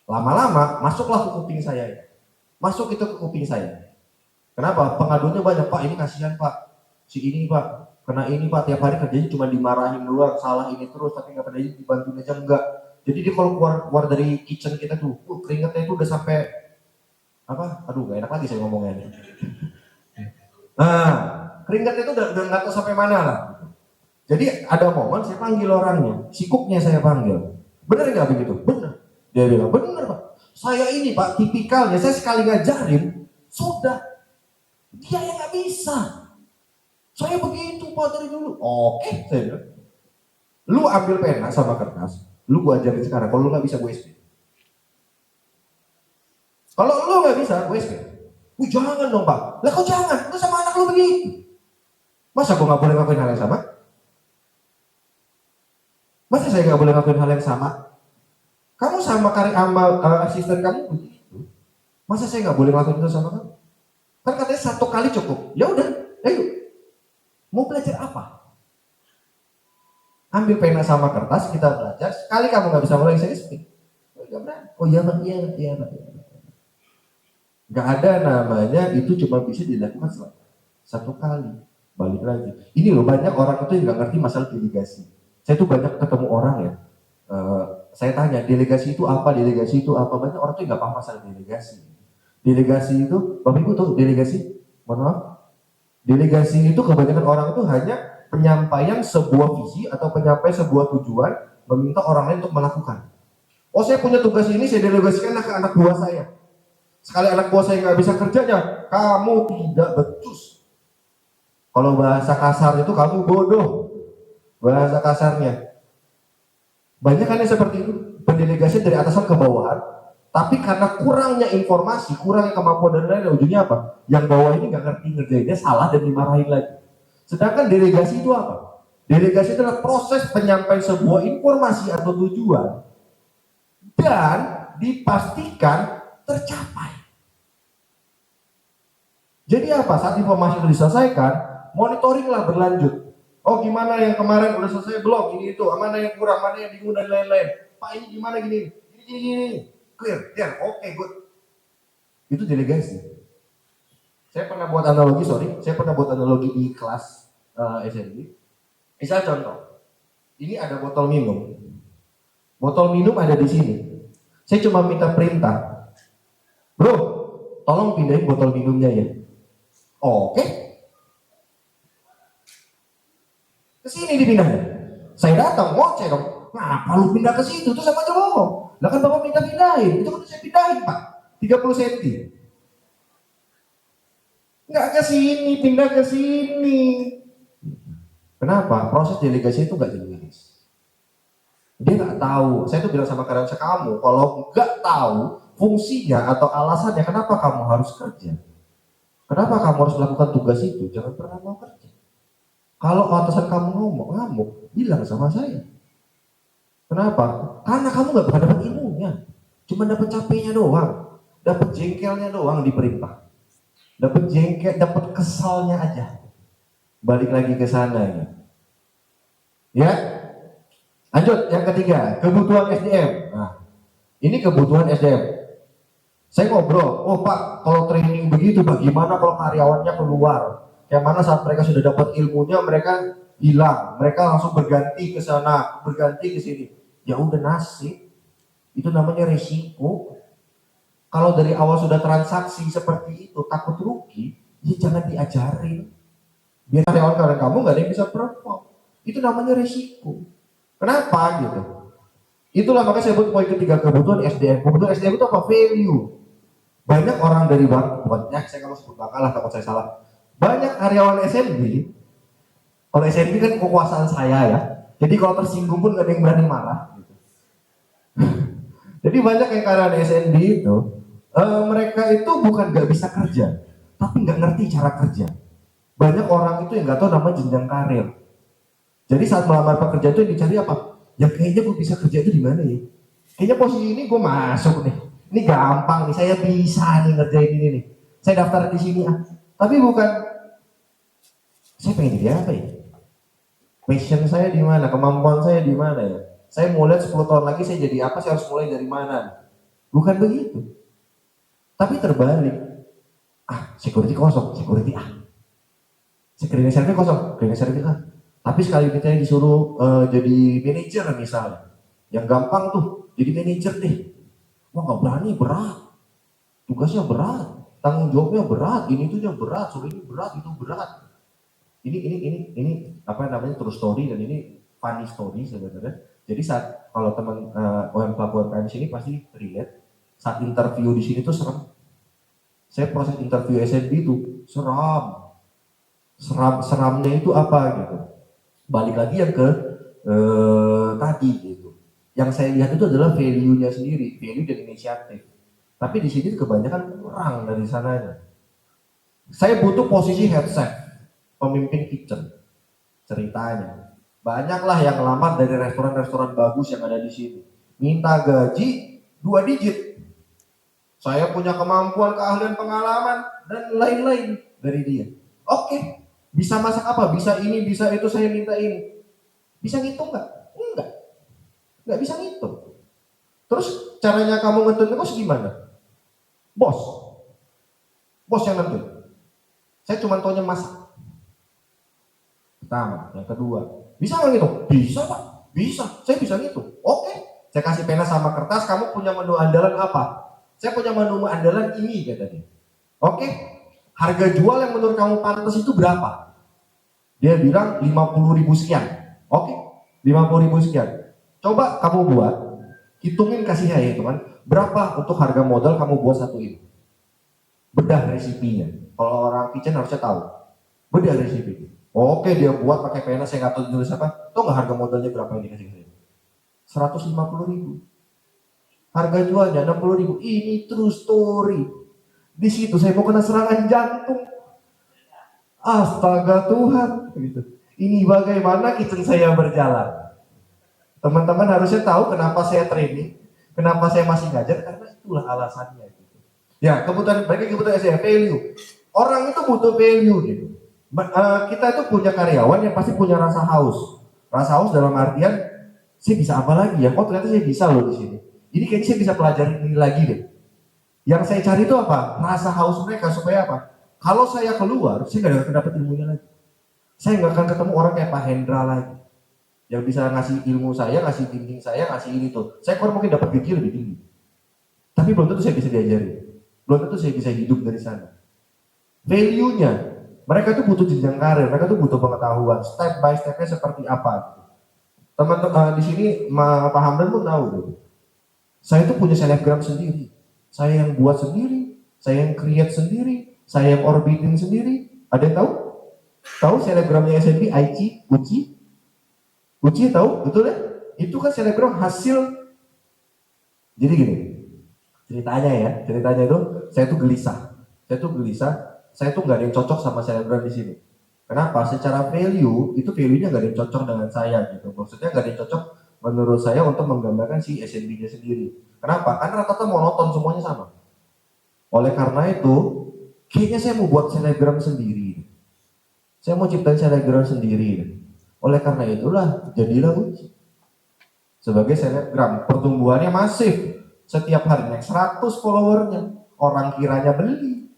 Lama-lama masuklah ke kuping saya. Masuk itu ke kuping saya. Kenapa? Pengaduannya banyak, Pak. Ini kasihan Pak. Si ini Pak. Kena ini Pak, tiap hari kerjanya cuma dimarahin doang, salah ini terus, tapi nggak pernah dibantuin aja enggak. Jadi dia kalau keluar dari kitchen kita tuh, keringetnya itu udah sampai apa? Aduh, gak enak lagi saya ngomongnya. Nah, keringetnya itu udah nggak tahu sampai mana lah. Jadi ada momen saya panggil orangnya, si cooknya saya panggil. Bener nggak begitu? Bener. Dia bilang, bener Pak. Saya ini Pak, tipikalnya saya sekali ngajarin, sudah. Dia yang nggak bisa. Saya begitu Pak dari dulu. Oke, saya bilang. Lu ambil pena sama kertas, lu gua ajarin sekarang. Kalau lu nggak bisa, gue SP. Kalau lu nggak bisa, gue SP. Jangan dong Pak. Lah kok jangan? Lu sama anak lu begitu. Masa gua nggak boleh ngakuin hal yang sama? Masa saya nggak boleh ngakuin hal yang sama? Kamu sama asisten kamu begitu. Masa saya nggak boleh ngakuin itu sama kamu? Kan katanya 1 kali cukup. Ya udah, ayo. Mau belajar apa? Ambil pena sama kertas, kita belajar. Sekali kamu nggak bisa mulai, saya speak. Oh iya Pak, iya Pak. Gak ada namanya itu cuma bisa dilakukan 1 kali. Balik lagi. Ini loh, banyak orang itu yang nggak ngerti masalah delegasi. Saya tuh banyak ketemu orang ya. Saya tanya, delegasi itu apa? Banyak orang tuh nggak paham masalah delegasi. Delegasi itu, Bapak Ibu tuh delegasi, mohon maaf, delegasi itu kebanyakan orang itu hanya penyampaian sebuah visi atau penyampaian sebuah tujuan, meminta orang lain untuk melakukan. Oh, saya punya tugas ini, saya delegasikan ke anak buah saya. Sekali anak buah saya nggak bisa kerjanya, kamu tidak becus. Kalau bahasa kasar itu kamu bodoh, bahasa kasarnya. Banyak kan yang seperti itu, pendelegasi dari atasan ke bawahan, tapi karena kurangnya informasi, kurangnya kemampuan dan lain-lain, ujungnya apa? Yang bawah ini nggak ngerti ngerjainnya, salah dan dimarahin lagi. Sedangkan delegasi itu apa? Delegasi adalah proses penyampaian sebuah informasi atau tujuan dan dipastikan tercapai. Jadi apa? Saat informasi itu diselesaikan, monitoringlah berlanjut. Oh, gimana yang kemarin udah selesai belum? Ini itu, mana yang kurang, mana yang bingung dan lain-lain. Pak, ini gimana gini? Gini. Clear, oke, good. Itu delegasi. Saya pernah buat analogi di kelas SNB. Misal contoh, ini ada botol minum. Botol minum ada di sini. Saya cuma minta perintah. Bro, tolong pindahin botol minumnya ya. Oke. Ke sini dipindahin. Saya datang, ngoceh dong. Nah, kalau pindah ke situ tuh sama aja bohong. Lah kan Bapak minta pindahin. Itu kan saya pindahin, Pak. 30 cm. Nggak ke sini, pindah ke sini. Kenapa? Proses delegasi itu nggak jelas. Dia nggak tahu. Saya tuh bilang sama karyawan kamu, kalau nggak tahu fungsinya atau alasannya kenapa kamu harus kerja, kenapa kamu harus melakukan tugas itu, jangan pernah mau kerja. Kalau atasan kamu ngamuk, bilang sama saya. Kenapa? Karena kamu nggak pernah dapat ilmunya, cuma dapat capeknya doang, dapat jengkelnya doang di perintah, dapat jengkel, dapat kesalnya aja. Balik lagi ke sana ya. Ya, lanjut yang ketiga, kebutuhan SDM. Nah, ini kebutuhan SDM. Saya ngobrol, oh Pak, kalau training begitu bagaimana kalau karyawannya keluar? Yang mana saat mereka sudah dapat ilmunya, mereka hilang, mereka langsung berganti ke sana, berganti ke sini. Ya udah nasib, itu namanya resiko. Kalau dari awal sudah transaksi seperti itu, takut rugi, ya jangan diajarin. Biar karyawan kamu nggak ada yang bisa perform. Itu namanya resiko. Kenapa gitu? Itulah makanya saya sebut poin ketiga, kebutuhan SDM. Kebutuhan SDM itu apa? Value. Banyak orang dari banyak, saya kalau sebut bakal lah, takut saya salah. Banyak karyawan SMB, kalau SMB kan kekuasaan saya ya. Jadi kalau tersinggung pun gak ada yang berani marah. Gitu. Jadi banyak yang karyawan SMB itu, mereka itu bukan gak bisa kerja, tapi gak ngerti cara kerja. Banyak orang itu yang gak tahu nama jenjang karir. Jadi saat melamar pekerja itu yang dicari apa? Ya kayaknya gue bisa kerja itu di mana ya? Kayaknya posisi ini gue masuk nih. Ini gampang nih, saya bisa nih ngerjain ini nih. Saya daftar di sini ah. Tapi bukan, saya pengen jadi apa ya? Passion saya di mana? Kemampuan saya di mana ya? Saya mau lihat 10 tahun lagi saya jadi apa? Saya harus mulai dari mana? Bukan begitu. Tapi terbalik. Ah, security kosong, security ah. Security service kosong, security service ah. Tapi sekali kita disuruh jadi manajer misalnya, yang gampang tuh jadi manajer deh. Wah nggak berani, berat, tugasnya berat, tanggung jawabnya berat, ini tuh yang berat, soal ini berat, itu berat. Ini apa namanya true story dan ini funny story sebenarnya. Jadi saat kalau teman UMKM di sini pasti relate, saat interview di sini tuh serem. Saya proses interview SNB itu seramnya itu apa gitu. Balik lagi yang ke tadi gitu. Yang saya lihat itu adalah value-nya sendiri, value dan inisiatif. Tapi di sini kebanyakan kurang dari sananya. Saya butuh posisi head chef, pemimpin kitchen. Ceritanya, banyaklah yang ngelamar dari restoran-restoran bagus yang ada di sini. Minta gaji 2 digit. Saya punya kemampuan, keahlian, pengalaman, dan lain-lain dari dia. Oke. Bisa masak apa? Bisa ini, bisa itu, saya minta ini. Bisa ngitung nggak? Nggak bisa ngitung. Terus caranya kamu ngentuin kos gimana? Bos yang nentuin. Saya cuma taunya masak. Pertama, yang kedua, bisa nggak ngitung? Bisa Pak, bisa. Saya bisa ngitung. Oke, saya kasih pena sama kertas. Kamu punya menu andalan apa? Saya punya menu andalan ini katanya. Oke, harga jual yang menurut kamu pantas itu berapa? Dia bilang 50.000 sekian. Oke, 50.000 sekian. Coba kamu buat, hitungin kasih saya itu kan. Berapa untuk harga modal kamu buat satu ini? Bedah resipinya. Kalau orang kitchen harusnya tahu. Bedah resipinya. Oke, dia buat pakai pena, saya nggak tahu tulis apa. Tahu nggak harga modalnya berapa yang dikasih saya? 150.000. Harga jualnya 60.000. Ini true story. Di situ saya mau kena serangan jantung. Astaga Tuhan, gitu. Ini bagaimana kitchen saya berjalan. Teman-teman harusnya tahu kenapa saya training, kenapa saya masih ngajar, karena itulah alasannya. Gitu. Ya, kebutuhan SDM value. Orang itu butuh value gitu. Kita itu punya karyawan yang pasti punya rasa haus. Rasa haus dalam artian, saya bisa apa lagi ya? Oh ternyata saya bisa loh di sini. Jadi kayaknya saya bisa pelajari ini lagi deh. Yang saya cari itu apa? Rasa haus mereka supaya apa? Kalau saya keluar, saya nggak akan dapat ilmunya lagi. Saya nggak akan ketemu orang kayak Pak Hendra lagi. Yang bisa ngasih ilmu saya, ngasih bimbing saya, ngasih ini tuh. Saya kurang mungkin dapat gaji lebih tinggi. Tapi belum tentu saya bisa diajari. Belum tentu saya bisa hidup dari sana. Value-nya, mereka tuh butuh jenjang karir, mereka tuh butuh pengetahuan. Step by step-nya seperti apa. Teman-teman di sini, Pak Hamdan pun tahu. Gitu. Saya tuh punya selebgram sendiri. Saya yang buat sendiri, saya yang create sendiri, saya yang orbiting sendiri. Ada yang tahu? Tahu selebgramnya SNB, Aichi, Uchi? Uchi tahu? Betul ya? Itu kan selebgram hasil. Jadi gini, ceritanya itu saya tuh gelisah. Saya tuh nggak ada yang cocok sama selebgram di sini. Kenapa? Secara value, itu value-nya nggak ada yang cocok dengan saya gitu. Maksudnya nggak ada yang cocok menurut saya untuk menggambarkan si SNB-nya sendiri. Kenapa? Karena rata-rata monoton semuanya sama. Oleh karena itu, kayaknya saya mau buat selebgram sendiri. Saya mau ciptain selebgram sendiri. Oleh karena itulah, jadilah Uci. Sebagai selebgram, pertumbuhannya masif. Setiap hari naik 100 followernya. Orang kiranya beli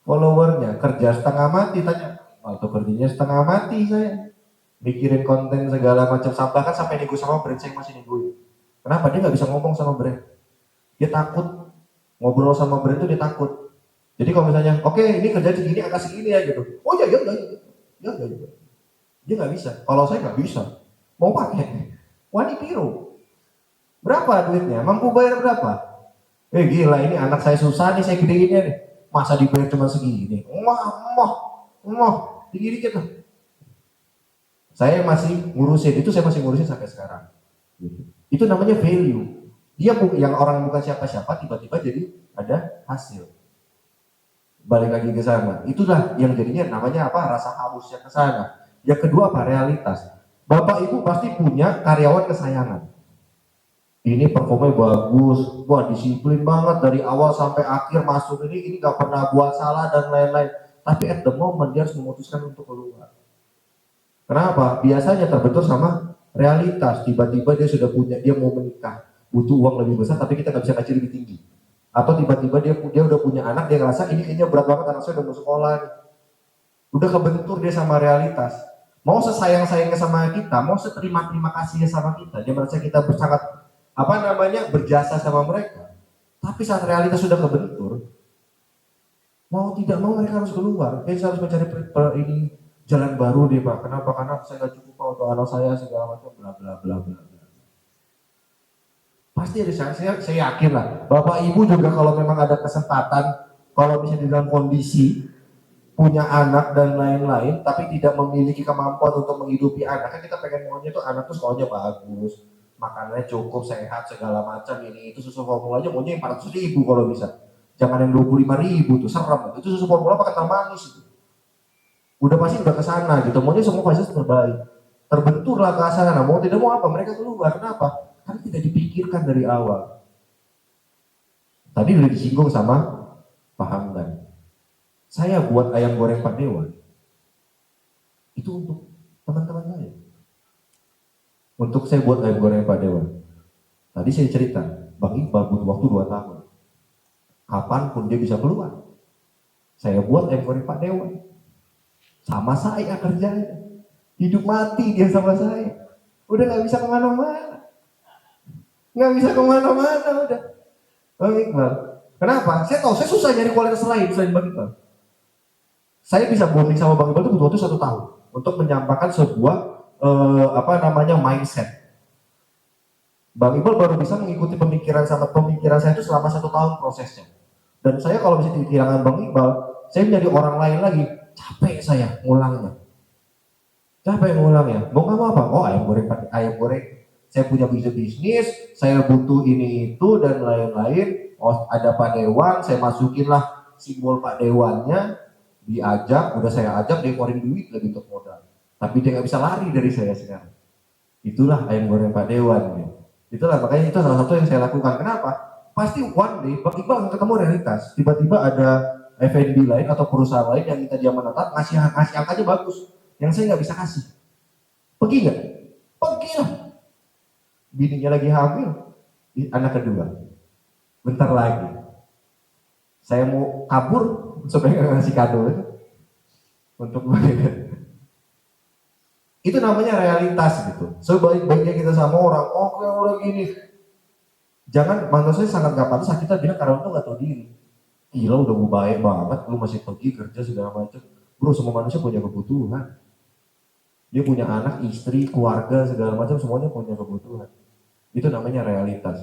followernya. Kerja setengah mati, tanya. Waktu kerjanya setengah mati saya. Mikirin konten segala macam. Bahkan sampai nego sama brand, saya masih negoin. Kenapa? Dia nggak bisa ngomong sama brand. Dia takut. Ngobrol sama brand itu dia takut. Jadi kalau misalnya, oke, ini kerja segini, angka segini ya gitu. Oh ya. Dia nggak bisa. Kalau saya nggak bisa. Mau pakai Wani Piro. Berapa duitnya? Mampu bayar berapa? Gila, ini anak saya susah nih, saya gedeinnya nih. Masa dibayar cuma segini? Tinggi dikit lah. Saya masih ngurusin, itu saya masih ngurusin sampai sekarang. Itu namanya value. Dia yang orang bukan siapa-siapa, tiba-tiba jadi ada hasil. Balik lagi ke sana. Itulah yang jadinya namanya apa? Rasa hausnya ke sana. Yang kedua apa? Realitas. Bapak Ibu pasti punya karyawan kesayangan. Ini performanya bagus, wah disiplin banget dari awal sampai akhir masuk ini gak pernah buat salah dan lain-lain. Tapi at the moment dia harus memutuskan untuk keluar. Kenapa? Biasanya terbentur sama realitas. Tiba-tiba dia sudah punya, dia mau menikah, butuh uang lebih besar, tapi kita nggak bisa kasih lebih tinggi. Atau tiba-tiba dia udah punya anak, dia ngerasa ini kayaknya berat banget, anak saya udah mau sekolah. Udah kebentur dia sama realitas. Mau sesayang-sayangnya sama kita, mau seterima-terima kasihnya sama kita, dia merasa kita sangat berjasa sama mereka. Tapi saat realitas sudah kebentur, mau tidak mau mereka harus keluar. Saya harus mencari ini jalan baru deh Pak. Kenapa? Karena saya nggak cukup untuk anak saya segala macam bla bla bla bla. Pasti ada saya yakin lah. Bapak Ibu juga kalau memang ada kesempatan, kalau misalnya di dalam kondisi punya anak dan lain-lain, tapi tidak memiliki kemampuan untuk menghidupi anak, kan kita pengen maunya tuh anak tuh sekolahnya bagus, makanannya cukup, sehat, segala macam, ini itu susu formula aja maunya yang 400.000 kalau bisa. Jangan yang 25.000 tuh, serem. Itu susu formula pakai kental manis itu. Udah pasti udah ke sana gitu, maunya semua fasilitas terbaik. Terbenturlah ke sana, mau tidak mau apa, mereka keluar. Kenapa? Karena tidak dipikirkan dari awal. Tadi udah disinggung sama Pak Hamdan. Saya buat ayam goreng Pak Dewa. Itu untuk teman-teman saya. Untuk saya buat ayam goreng Pak Dewa. Tadi saya cerita, Bang Iqbal butuh waktu 2 tahun. Kapanpun dia bisa keluar. Saya buat ayam goreng Pak Dewa. Sama saya kerjanya. Hidup mati dia sama saya. Udah gak bisa kemana-mana. Gak bisa kemana-mana udah. Bang Iqbal, Kenapa? Saya tahu, saya susah nyari kualitas lain selain Bang Iqbal. Saya bisa bonding sama Bang Iqbal itu butuh waktu 1 tahun untuk menyampaikan sebuah mindset. Bang Iqbal baru bisa mengikuti pemikiran saya itu selama 1 tahun prosesnya. Dan saya kalau bisa kehilangan Bang Iqbal, saya menjadi orang lain lagi. Capek saya ngulangnya. Mau nggak mau apa? Oh, ayam goreng. Saya punya bisnis, saya butuh ini itu dan lain-lain. Oh, ada Pak Dewan, saya masukinlah simbol Pak Dewannya, diajak, udah saya ajak, dia keluarin duit lebih untuk modal. Tapi dia nggak bisa lari dari saya sekarang. Itulah ayam goreng Pak Dewan. Ya. Itulah makanya itu salah satu yang saya lakukan. Kenapa? Pasti one day Bang Iqbal akan ketemu realitas. Tiba-tiba ada F&B lain atau perusahaan lain yang minta dia menetap, ngasih angkanya bagus, yang saya nggak bisa kasih. Pergi nggak? Pergi lah. Bininya lagi hamil, anak kedua. Bentar lagi. Saya mau kabur supaya ngasih kado itu untuk mereka. Itu namanya realitas gitu. Sebaik-baiknya kita sama orang, oh kayak udah gini. Jangan, manusia sangat gak pantas kita bilang karena itu gak tahu diri. Gila udah mau baik banget, lu masih pergi kerja segala macam. Bro, semua manusia punya kebutuhan. Dia punya anak, istri, keluarga, segala macam, semuanya punya kebutuhan. Itu namanya realitas.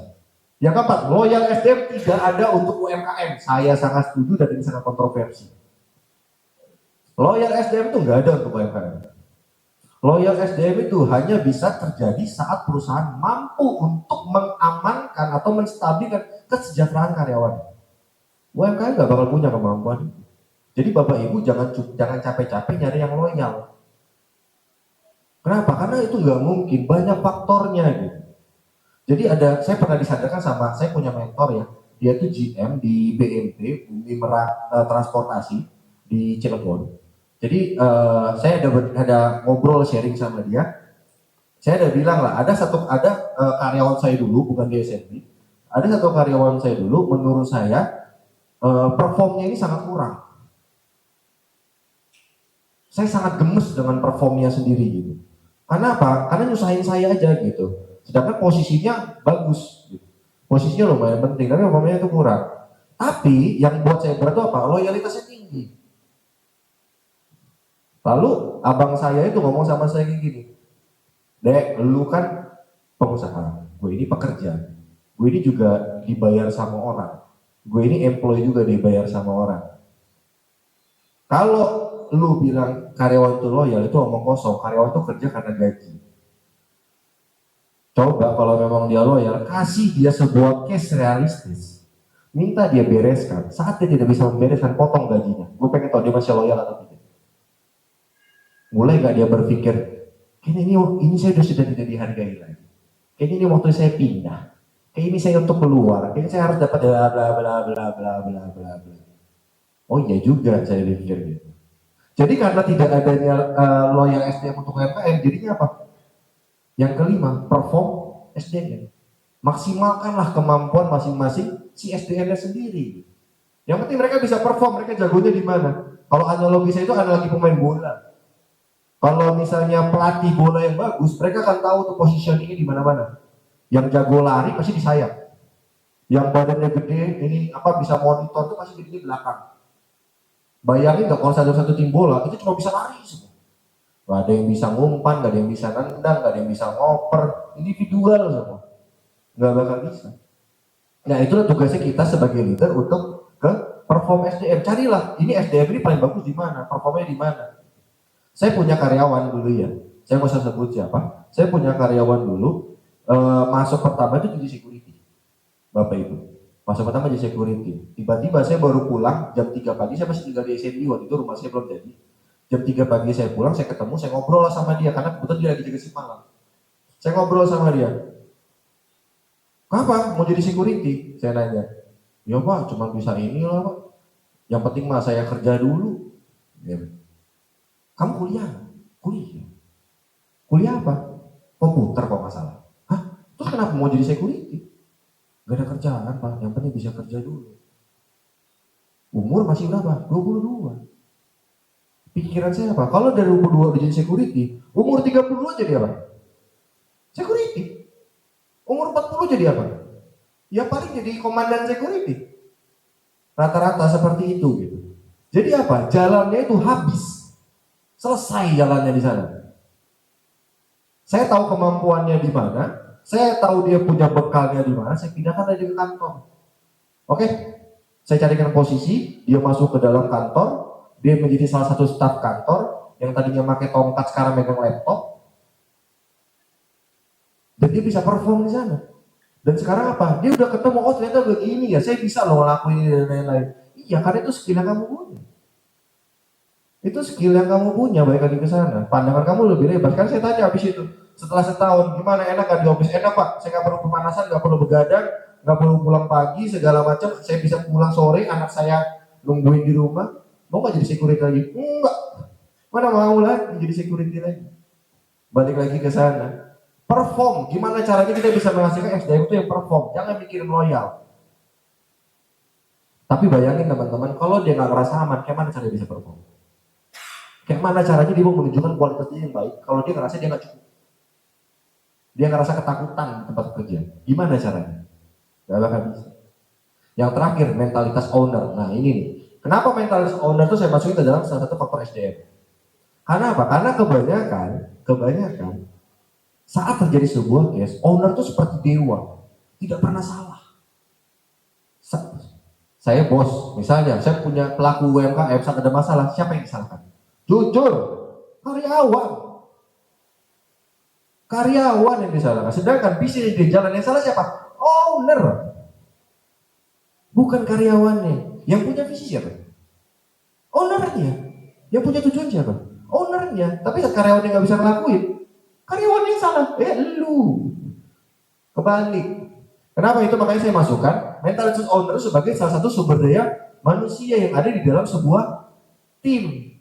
Yang keempat, loyal SDM tidak ada untuk UMKM. Saya sangat setuju dan ini sangat kontroversi. Loyal SDM itu nggak ada untuk UMKM. Loyal SDM itu hanya bisa terjadi saat perusahaan mampu untuk mengamankan atau menstabilkan kesejahteraan karyawan. UMKM nggak bakal punya kemampuan. Jadi Bapak Ibu jangan capek-capek nyari yang loyal. Kenapa? Karena itu nggak mungkin, banyak faktornya gitu. Jadi saya pernah disadarkan saya punya mentor ya, dia tuh GM di BMT, Bumi Merak Transportasi di Cilegon. Jadi saya ada ngobrol sharing sama dia. Saya ada bilang lah, ada karyawan saya dulu, bukan di SMB, ada satu karyawan saya dulu, menurut saya performnya ini sangat kurang. Saya sangat gemes dengan performnya sendiri gitu. Karena apa? Karena nyusahin saya aja gitu. Sedangkan posisinya bagus. Gitu. Posisinya lumayan penting, tapi performanya itu kurang. Tapi yang buat saya berat itu apa? Loyalitasnya tinggi. Lalu abang saya itu ngomong sama saya kayak gini, Dek, lu kan pengusaha, gue ini pekerja, gue ini juga dibayar sama orang, gue ini employee juga dibayar sama orang. Kalau lu bilang karyawan itu loyal, itu omong kosong. Karyawan itu kerja karena gaji. Coba kalau memang dia loyal, kasih dia sebuah case realistis. Minta dia bereskan. Saat dia tidak bisa membereskan, potong gajinya. Gue pengen tahu dia masih loyal atau tidak. Mulai gak dia berpikir, kayaknya ini saya sudah tidak dihargai lagi. Kayaknya ini waktu saya pindah. Kayak ini saya untuk keluar. Kayaknya saya harus dapat bla bla bla bla bla bla bla bla. Oh iya juga saya pikir gitu. Jadi karena tidak adanya loyal SDM untuk UMKM, jadinya apa? Yang kelima, perform SDM. Maksimalkanlah kemampuan masing-masing si SDM-nya sendiri. Yang penting mereka bisa perform, mereka jagonya di mana? Kalau analogisnya itu analogi pemain bola. Kalau misalnya pelatih bola yang bagus, mereka akan tahu tuh positioningnya di mana-mana. Yang jago lari pasti di sayap. Yang badannya gede, ini bisa monitor tuh pasti di belakang. Bayangin nggak kalau satu tim bola itu cuma bisa lari semua. Gak ada yang bisa ngumpan, gak ada yang bisa nendang, gak ada yang bisa ngoper, individual semua. Gak bakal bisa. Nah itulah tugasnya kita sebagai leader untuk ke perform SDM. Carilah, ini SDM ini paling bagus di mana, performnya di mana. Saya punya karyawan dulu ya, saya nggak usah sebut siapa. Saya punya karyawan dulu, masuk pertama itu jadi security, Bapak Ibu. Masuk pertama jadi security. Tiba-tiba saya baru pulang jam 3 pagi, saya masih tinggal di SMB waktu itu, rumah saya belum jadi. Jam 3 pagi saya pulang, saya ketemu, saya ngobrol lah sama dia, karena kebetulan dia lagi jaga shift malam. Saya ngobrol sama dia. Kapan mau jadi security? Saya nanya. Ya Pak, cuma bisa ini lah Pak. Yang penting mah saya kerja dulu. Ya. Kamu kuliah? Kuliah. Kuliah apa? Komputer kok nggak salah. Hah? Terus kenapa mau jadi security? Gak ada kerjaan Pak, yang penting bisa kerja dulu. Umur masih berapa? 22. Pikiran saya apa? Kalau dari umur 2 udah jadi security, umur 32 jadi apa? Security. Umur 40 jadi apa? Ya paling jadi komandan security. Rata-rata seperti itu gitu. Jadi apa? Jalannya itu habis. Selesai jalannya di sana. Saya tahu kemampuannya di mana, saya tahu dia punya bekalnya di mana, saya pindahkan aja ke kantor. Oke? Saya carikan posisi, dia masuk ke dalam kantor, dia menjadi salah satu staf kantor yang tadinya pakai tongkat sekarang megang laptop, dan dia bisa perform di sana. Dan sekarang apa? Dia udah ketemu, oh ternyata begini ya, saya bisa loh ngelakuin ini dan lain-lain. Iya, karena itu skill yang kamu punya. Itu skill yang kamu punya, balik lagi ke sana. Pandangan kamu lebih lebar. Kan saya tanya habis itu, setelah setahun, gimana, enak gak di office? Enak Pak, saya gak perlu pemanasan, gak perlu begadang, gak perlu pulang pagi, segala macam. Saya bisa pulang sore, anak saya nungguin di rumah. Mau gak jadi security lagi? Enggak. Mana mau lagi jadi security lagi? Balik lagi ke sana. Perform, gimana caranya kita bisa menghasilkan SDM itu yang perform, jangan mikirin loyal. Tapi bayangin teman-teman, kalau dia nggak ngerasa aman, kayak mana cara dia bisa perform? Kayak mana caranya dia mau menunjukkan kualitas dia yang baik, kalau dia ngerasa dia nggak cukup? Dia ngerasa ketakutan di tempat kerja, gimana caranya? Gak bakal bisa. Yang terakhir, mentalitas owner. Nah ini nih, kenapa mentalitas owner itu saya masukin ke dalam salah satu faktor SDM? Karena apa? Karena kebanyakan saat terjadi sebuah case, owner itu seperti dewa, tidak pernah salah. Saya bos, misalnya saya punya pelaku UMKM, saat ada masalah, siapa yang disalahkan? Jujur, karyawan. Karyawan yang disalahkan. Sedangkan bisnis di jalan yang salah siapa? Owner. Bukan karyawannya. Yang punya visi siapa? Ownernya. Yang punya tujuan siapa? Ownernya. Tapi karyawannya nggak bisa ngelakuin, karyawan yang salah, lu. Kebalik. Kenapa itu? Makanya saya masukkan mentalitas owner sebagai salah satu sumber daya manusia yang ada di dalam sebuah tim.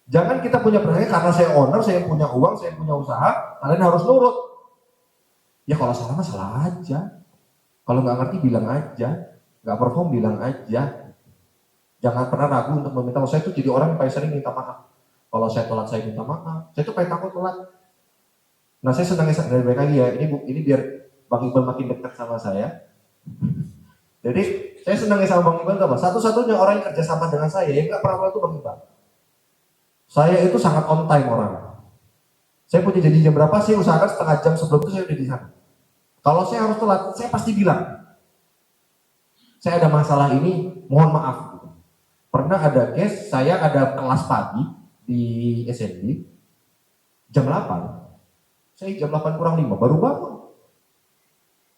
Jangan kita punya percaya karena saya owner, saya punya uang, saya punya usaha, kalian harus nurut. Ya kalau salah mah salah aja. Kalau nggak ngerti bilang aja, nggak perform bilang aja. Jangan pernah ragu untuk meminta. Saya tuh jadi orang yang paling sering minta maaf. Kalau saya telat saya minta maaf. Saya tuh paling takut telat. Nah saya senang dari mereka lagi ya. Ini biar Bang Iqbal makin dekat sama saya. Jadi saya senang sama Bang Iqbal apa? Satu-satunya orang yang kerja sama dengan saya yang nggak pernah itu Bang Iqbal. Saya itu sangat on time orang. Saya punya janji jam berapa, saya usahakan setengah jam sebelum itu saya udah di sana. Kalau saya harus telat, saya pasti bilang, saya ada masalah ini, mohon maaf. Pernah ada case, saya ada kelas pagi di SNB, jam 8. Saya jam 8 kurang 5, baru bangun.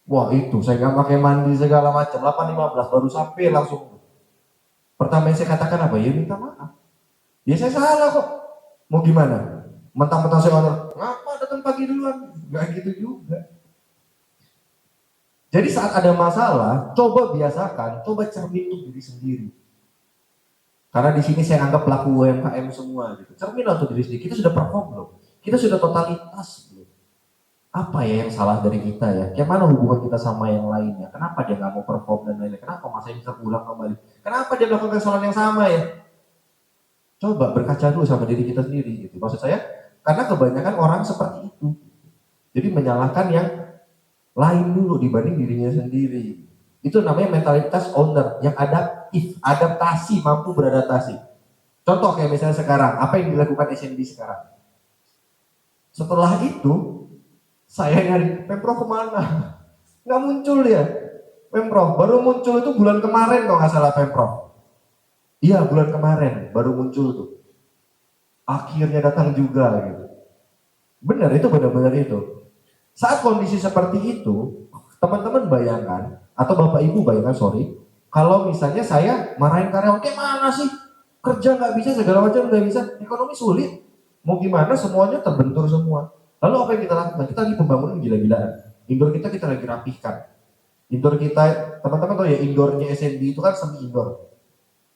Wah itu, saya nggak pakai mandi segala macam, 8.15 baru sampai langsung. Pertama yang saya katakan apa? Ya minta maaf. Ya saya salah kok. Mau gimana? Mentang-mentang saya owner, ngapa datang pagi duluan? Gak gitu juga. Jadi saat ada masalah, coba biasakan, coba cermin untuk diri sendiri. Karena di sini saya anggap pelaku UMKM semua gitu. Cermin untuk diri sendiri. Kita sudah perform belum? Kita sudah totalitas belum? Apa ya yang salah dari kita ya? Kayak mana hubungan kita sama yang lainnya? Kenapa dia nggak mau perform dan lain-lain? Kenapa masa ini terulang kembali? Kenapa dia melakukan kesalahan yang sama ya? Coba berkaca dulu sama diri kita sendiri gitu. Maksud saya, karena kebanyakan orang seperti itu. Jadi menyalahkan yang lain dulu dibanding dirinya sendiri. Itu namanya mentalitas owner yang adaptif, adaptasi, mampu beradaptasi. Contoh kayak misalnya sekarang, apa yang dilakukan SNB sekarang? Setelah itu, saya nyari Pemprov kemana? Nggak muncul dia. Pemprov baru muncul itu bulan kemarin kalau nggak salah Pemprov. Iya bulan kemarin baru muncul tuh. Akhirnya datang juga gitu. Benar itu benar-benar itu. Saat kondisi seperti itu, teman-teman bayangkan atau bapak ibu bayangkan kalau misalnya saya marahin karyawan, kayak mana sih kerja nggak bisa segala macam nggak bisa, ekonomi sulit, mau gimana semuanya terbentur semua. Lalu apa yang kita lakukan? Kita lagi pembangunan gila-gilaan. Indoor kita lagi rapihkan. Indoor kita, teman-teman tahu ya indoornya SNB itu kan semi indoor.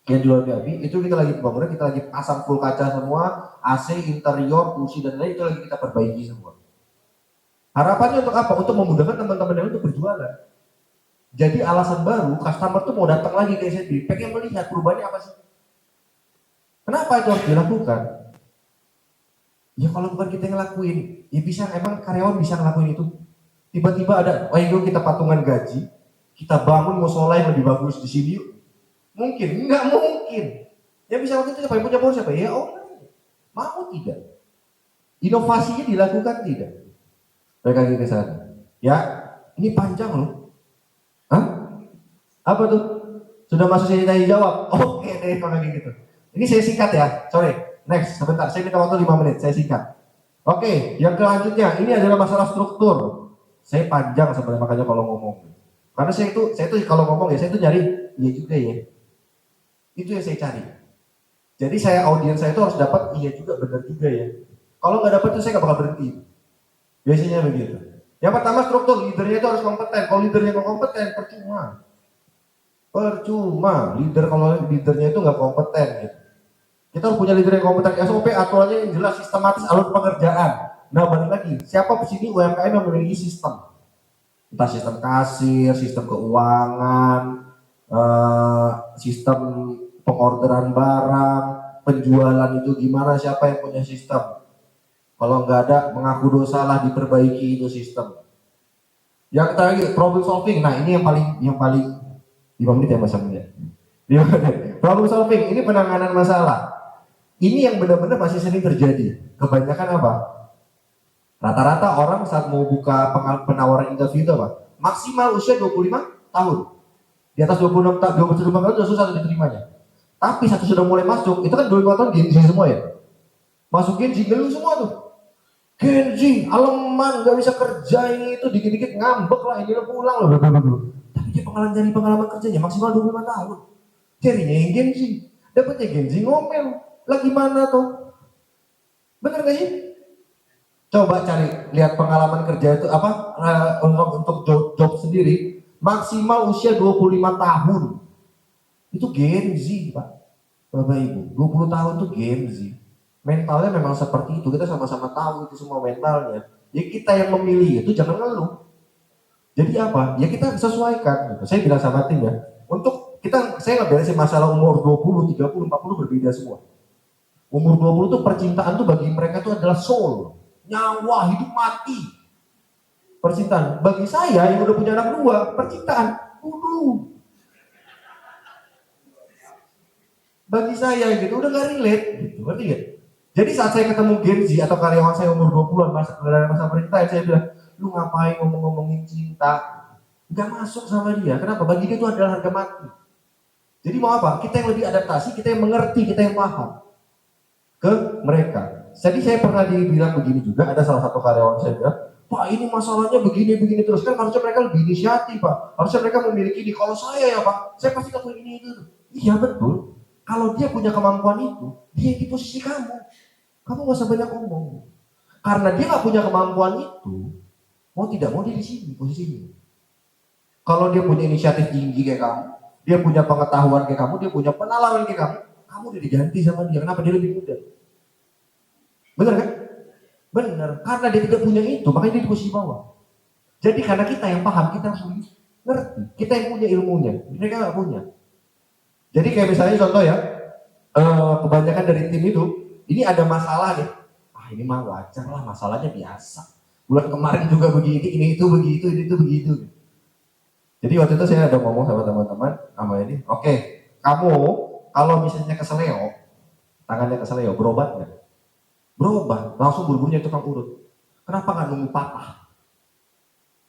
Yang di luar BAB, itu kita lagi pembangunan, kita lagi pasang full kaca semua, AC, interior, kursi dan lain itu lagi kita perbaiki semua. Harapannya untuk apa? Untuk memudahkan teman-teman yang untuk berjualan. Jadi alasan baru, customer tuh mau datang lagi ke SNB, pengen melihat perubahannya apa sih? Kenapa itu harus dilakukan? Ya kalau bukan kita yang ngelakuin, ya bisa, emang karyawan bisa ngelakuin itu. Tiba-tiba ada, kita patungan gaji, kita bangun musola yang lebih bagus di sini yuk. Mungkin? Enggak mungkin. Yang bisa waktu itu siapa? Yang punya power siapa? Ya orang. Mau tidak? Inovasinya dilakukan tidak? Mereka ke sana. Ya, ini panjang loh. Hah? Apa tuh? Sudah masuk sini tanya jawab? Oke deh kalau gitu. Ini saya singkat ya, sorry. Next, sebentar. Saya minta waktu 5 menit, saya singkat. Oke, yang selanjutnya ini adalah masalah struktur. Saya panjang sebenarnya makanya kalau ngomong. Karena saya itu kalau ngomong ya saya itu nyari iya juga ya. Itu yang saya cari. Jadi audiens saya itu harus dapat iya juga benar juga ya. Kalau nggak dapat itu saya nggak bakal berhenti. Biasanya begitu. Yang pertama struktur, leadernya itu harus kompeten. Kalau leadernya nggak kompeten, percuma. Percuma. Kalau leadernya itu nggak kompeten gitu. Kita harus punya leader yang kompeten. SOP aturannya yang jelas, sistematis, alur pengerjaan. Nah balik lagi, siapa di sini UMKM yang memiliki sistem? Entah sistem kasir, sistem keuangan, sistem pengorderan barang, penjualan itu gimana, siapa yang punya sistem? Kalau nggak ada, mengaku dosa lah, diperbaiki itu sistem. Yang terakhir, problem solving. Nah ini yang paling 5 menit ya Mas Amir. Problem solving, ini penanganan masalah. Ini yang benar-benar masih sering terjadi. Kebanyakan apa? Rata-rata orang saat mau buka penawaran interview itu apa? Maksimal usia 25 tahun. Di atas 26 tahun, 25 tahun sudah susah diterimanya. Tapi satu sudah mulai masuk, itu kan 25 tahun Gen Z semua ya. Masuk Gen Z, geluh semua tuh. Gen Z, aleman, gak bisa kerja ini itu, dikit-dikit ngambek lah, ini lo pulang loh. Tapi dia pengalaman kerjanya maksimal 25 tahun. Jadinya yang Gen Z, dapetnya Gen Z ngomel. Lah gimana tuh? Bener gak sih? Coba cari, lihat pengalaman kerja itu apa untuk job sendiri, maksimal usia 25 tahun. Itu Gen Z, Pak. Bapak Ibu, 20 tahun itu Gen Z. Mentalnya memang seperti itu, kita sama-sama tahu itu semua mentalnya. Ya kita yang memilih itu jangan ngeluh. Jadi apa? Ya kita sesuaikan gitu. Saya bilang sama tim ya, untuk saya nggak beresin masalah umur 20, 30, 40 berbeda semua. Umur 20 itu percintaan tuh bagi mereka itu adalah soul, nyawa, hidup mati. Percintaan. Bagi saya yang udah punya anak 2, percintaan bagi saya gitu udah gak relate gitu, ngerti gak? Jadi saat saya ketemu Gen Z atau karyawan saya umur 20-an masa percintaan, saya bilang, lu ngapain ngomongin cinta? Gak masuk sama dia. Kenapa? Bagi dia itu adalah harga mati. Jadi mau apa? Kita yang lebih adaptasi, kita yang mengerti, kita yang paham ke mereka. Jadi saya pernah dibilang begini juga, ada salah satu karyawan saya bilang, Pak ini masalahnya begini terus, kan harusnya mereka lebih inisiatif Pak, harusnya mereka memiliki ini. Kalau saya ya Pak, saya pasti lakuin ini itu. Iya betul. Kalau dia punya kemampuan itu, dia di posisi kamu gak usah banyak ngomong. Karena dia gak punya kemampuan itu, mau tidak mau dia di sini posisinya. Kalau dia punya inisiatif tinggi kayak kamu, dia punya pengetahuan kayak kamu, dia punya penalaran kayak kamu udah diganti sama dia. Kenapa? Dia lebih muda. Bener kan? Bener. Karena dia tidak punya itu, makanya dia di posisi bawah. Jadi karena kita yang paham, kita harus ngerti. Kita yang punya ilmunya, mereka gak punya. Jadi kayak misalnya contoh ya, kebanyakan dari tim itu, ini ada masalah nih. Ini mah wajar lah, masalahnya biasa. Bulan kemarin juga begini, ini itu begitu, ini itu begitu. Jadi waktu itu saya ada ngomong sama teman-teman, sama ini, oke, kamu kalau misalnya keseleo, tangannya keseleo, berobat nggak? Berobat, langsung buru-burunya tukang urut. Kenapa nggak nunggu patah?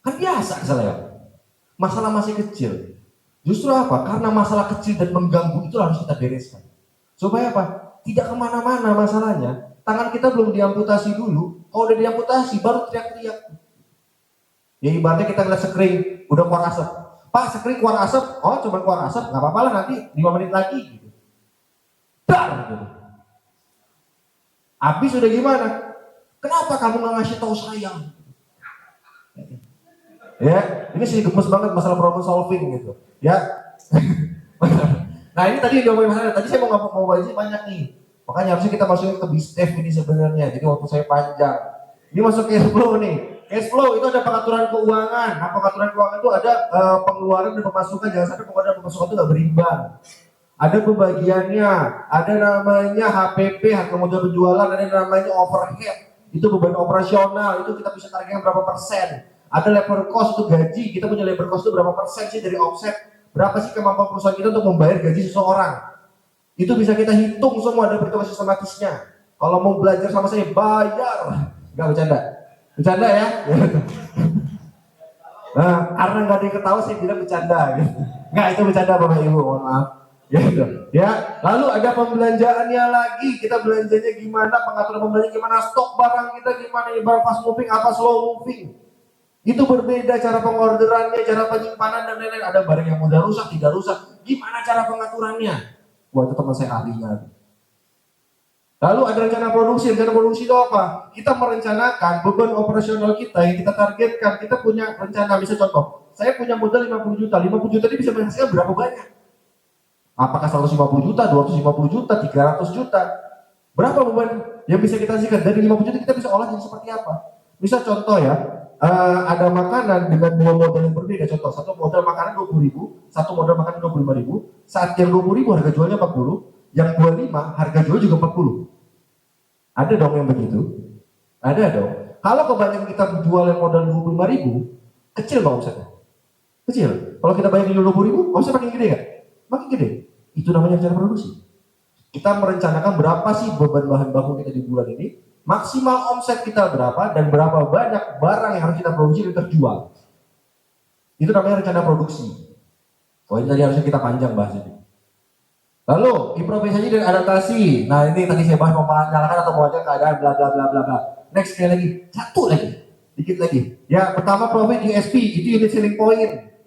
Kan biasa keseleo. Masalah masih kecil. Justru apa? Karena masalah kecil dan mengganggu itu harus kita bereskan. Supaya apa? Tidak kemana-mana masalahnya. Tangan kita belum diamputasi dulu. Kalau udah diamputasi baru teriak-teriak. Ya ibaratnya kita ngeliat sekring, udah keluar asap. Pak sekring keluar asap, oh cuma keluar asap, nggak apa-apa lah nanti 5 menit lagi. Gitu. Dar! Gitu. Habis udah gimana? Kenapa kamu nggak ngasih tahu saya? Ya, ini sih gemes banget masalah problem solving gitu. Ya. Nah ini tadi jawabannya masalah. Tadi saya mau bahas banyak nih. Makanya harusnya kita masukin ke BISTEF ini sebenarnya. Jadi waktu saya panjang. Ini masuk cash flow nih. Cash flow itu ada pengaturan keuangan. Nah pengaturan keuangan itu ada pengeluaran dan pemasukan. Jangan sampai pengeluaran dan pemasukan itu nggak berimbang. Ada pembagiannya. Ada namanya HPP, harga modal penjualan. Ada namanya overhead. Itu beban operasional. Itu kita bisa targetkan berapa persen. Ada labor cost itu gaji, kita punya labor cost itu berapa persen sih dari offset. Berapa sih kemampuan perusahaan kita untuk membayar gaji seseorang? Itu bisa kita hitung semua, ada perhitungan sistematisnya. Kalau mau belajar sama saya, bayar. Nggak bercanda. Bercanda ya? Nah, karena nggak ada yang ketawa, saya bilang bercanda. Gitu. Nggak, itu bercanda Bapak Ibu, mohon maaf. Gitu. Ya, lalu ada pembelanjaannya lagi. Kita belanjanya gimana, pengaturan pembelanjaan gimana, stok barang kita gimana, barang fast moving apa slow moving. Itu berbeda cara pengorderannya, cara penyimpanan dan lain-lain. Ada barang yang mudah rusak, tidak rusak. Gimana cara pengaturannya? Wah, itu teman saya ahlinya. Lalu ada rencana produksi. Rencana produksi itu apa? Kita merencanakan beban operasional kita yang kita targetkan. Kita punya rencana, misalnya contoh, saya punya modal 50 juta. 50 juta ini bisa menghasilkan berapa banyak? Apakah 150 juta, 250 juta, 300 juta? Berapa beban yang bisa kita hasilkan? Dari 50 juta kita bisa olah jadi seperti apa? Misal contoh ya, ada makanan dengan dua modal yang berbeda. Contoh, satu modal makanan 20.000, satu modal makanan 25.000. Saat yang 20.000 harga jualnya 40, yang 25 harga jual juga 40. Ada dong yang begitu? Ada dong. Kalau kebanyakan kita jual yang modal 25.000, kecil bang omsetnya. Kecil. Kalau kita bayar 20.000, omset makin gede nggak? Makin gede. Itu namanya rencana produksi. Kita merencanakan berapa sih beban bahan baku kita di bulan ini, maksimal omset kita berapa, dan berapa banyak barang yang harus kita produksi dan terjual. Itu namanya rencana produksi. Poin tadi harusnya kita panjang bahas ini. Lalu improvisasi dan adaptasi. Nah ini tadi saya bahas menyalakan atau mewajibkan keadaan bla bla bla bla bla. Next sekali lagi, satu lagi, dikit lagi. Ya pertama profit USP, itu unit selling point.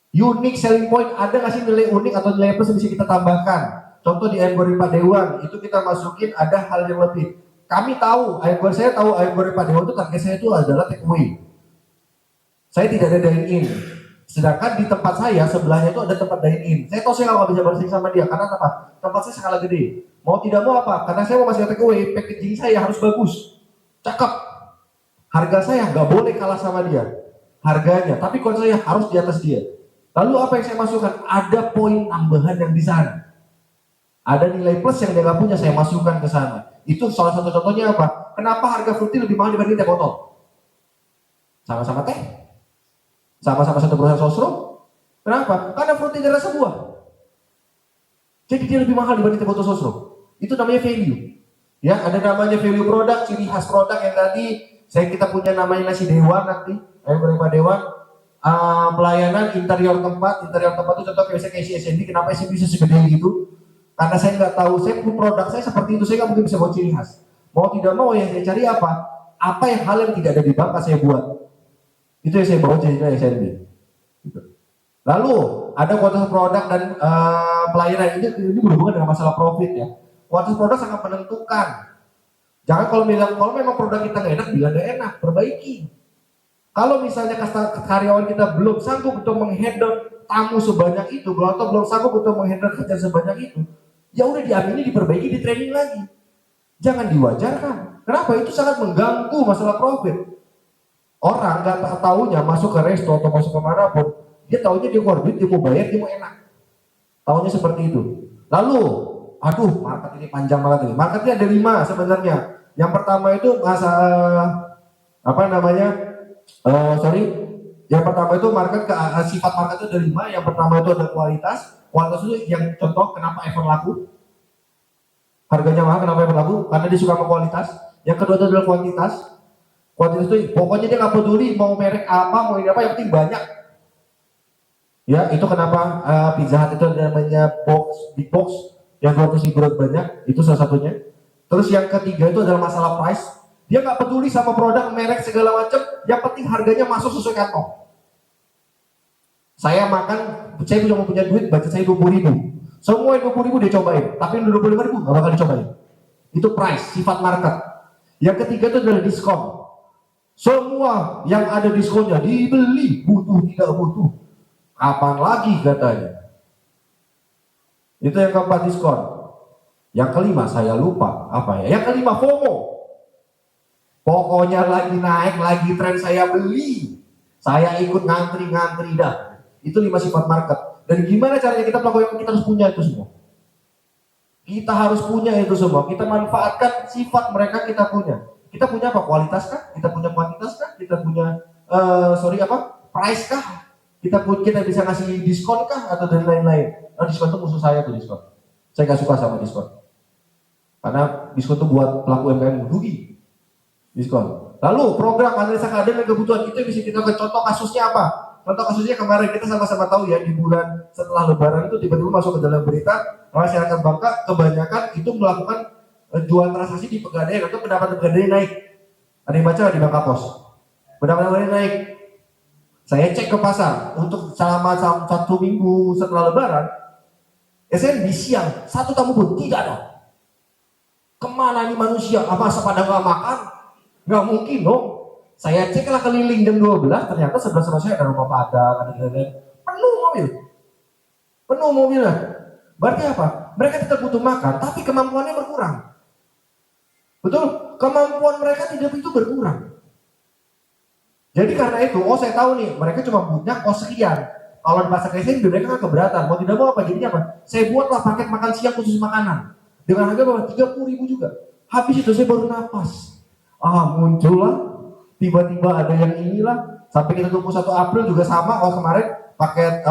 Unique selling point, ada nggak sih nilai unik atau nilai plus yang bisa kita tambahkan? Contoh di ayam goreng Pak Dewan, itu kita masukin ada hal yang lebih. Kami tahu, saya tahu ayam goreng Pak Dewan itu target saya itu adalah take away. Saya tidak ada dine in. Sedangkan di tempat saya sebelahnya itu ada tempat dine in. Saya tahu saya nggak bisa bersaing sama dia karena apa? Tempat saya skala gede. Mau tidak mau apa? Karena saya mau masih take away, packaging saya harus bagus, cakep. Harga saya nggak boleh kalah sama dia. Harganya, tapi kalau saya harus di atas dia. Lalu apa yang saya masukkan? Ada poin tambahan yang di sana. Ada nilai plus yang dia nggak punya, saya masukkan ke sana. Itu salah satu contohnya apa? Kenapa harga fruity lebih mahal dibanding teh botol? Sama-sama teh, sama-sama satu perusahaan sosro. Kenapa? Karena fruity adalah sebuah. Jadi dia lebih mahal dibanding teh botol sosro. Itu namanya value. Ya, ada namanya value produk, ciri khas produk yang tadi kita punya namanya nasi Dewan nanti, ayam goreng Pak Dewan. Pelayanan interior tempat itu contoh kayak SND. Kenapa SND bisa segede gitu? Karena saya nggak tahu, saya produk saya seperti itu, saya nggak mungkin bisa buat ciri khas. Mau tidak mau yang saya cari apa? Apa yang hal yang tidak ada di bangka saya buat. Itu yang saya bawa ciri khas SND. Gitu. Lalu ada kualitas produk dan pelayanan ini berhubungan dengan masalah profit ya. Kualitas produk sangat menentukan. Jangan kalau memang produk kita nggak enak, bilang nggak enak, perbaiki. Kalau misalnya karyawan kita belum sanggup untuk menghandle tamu sebanyak itu, atau belum sanggup untuk menghandle kerja sebanyak itu, ya udah diamini, diperbaiki, di training lagi. Jangan diwajarkan. Kenapa? Itu sangat mengganggu masalah profit. Orang nggak tahunya masuk ke resto atau masuk ke mana pun, dia tahunya dia keluar duit, dia mau bayar, dia mau enak. Tahunya seperti itu. Lalu, market ini panjang banget ini. Marketnya ada 5 sebenarnya. Yang pertama itu yang pertama itu sifat market itu ada 5. Yang pertama itu ada kualitas. Kualitas itu yang contoh kenapa iPhone laku. Harganya mahal, kenapa iPhone laku? Karena dia suka sama kualitas. Yang kedua itu adalah kuantitas. Kuantitas itu pokoknya dia nggak peduli mau merek apa, mau ini apa, yang penting banyak. Ya, itu kenapa Pizza Hut itu namanya big box yang 200.000 banyak, itu salah satunya. Terus yang ketiga itu adalah masalah price. Dia nggak peduli sama produk, merek, segala macam. Yang penting harganya masuk sesuai kantong. Saya cuma punya duit, budget saya 20.000. Semua yang 20.000 dia cobain. Tapi yang 25.000 nggak bakal dicobain. Itu price, sifat market. Yang ketiga itu adalah diskon. Semua yang ada diskonnya dibeli, butuh tidak butuh. Kapan lagi katanya. Itu yang keempat, diskon. Yang kelima saya lupa apa ya. Yang kelima FOMO. Pokoknya lagi naik, lagi tren, saya beli. Saya ikut ngantri dah. Itu 5 sifat market. Dan gimana caranya kita melakukan? Kita harus punya itu semua. Kita harus punya itu semua. Kita manfaatkan sifat mereka kita punya. Kita punya apa? Kualitas kah? Kita punya kuantitas kah? Kita punya price kah? Kita bisa ngasih diskon kah atau dan lain-lain. Nah, diskon itu musuh saya tuh diskon. Saya nggak suka sama diskon. Karena diskon itu buat pelaku UMKM rugi. Diskon. Lalu program analisa keadaan dan kebutuhan itu bisa kita contoh kasusnya apa? Contoh kasusnya kemarin kita sama-sama tahu ya, di bulan setelah Lebaran itu tiba-tiba masuk ke dalam berita masyarakat Bangka kebanyakan itu melakukan jual transaksi di Pegadaian atau pendapatan Pegadaian naik. Ada yang baca di Bangka Pos. Pendapatan Pegadaian naik. Saya cek ke pasar untuk selama 1 minggu setelah Lebaran, SN di siang 1 tamu pun tidak ada. Kemana nih manusia? Apa pada nggak makan? Nggak mungkin dong. Saya ceklah keliling jam 12, ternyata sebelah saya ada rumah padang, ada penuh mobil. Penuh mobilnya. Berarti apa? Mereka tetap butuh makan, tapi kemampuannya berkurang. Betul? Kemampuan mereka tidak itu berkurang. Jadi karena itu, saya tahu nih, mereka cuma punya kos sekian. Kalau di pasar KSN, mereka kan keberatan. Mau tidak mau apa? Jadinya apa? Saya buatlah paket makan siang khusus makanan. Dengan harga berapa? 30.000 juga. Habis itu saya baru napas. Muncullah. Tiba-tiba ada yang inilah. Sampai kita 21 April juga sama. Kemarin paket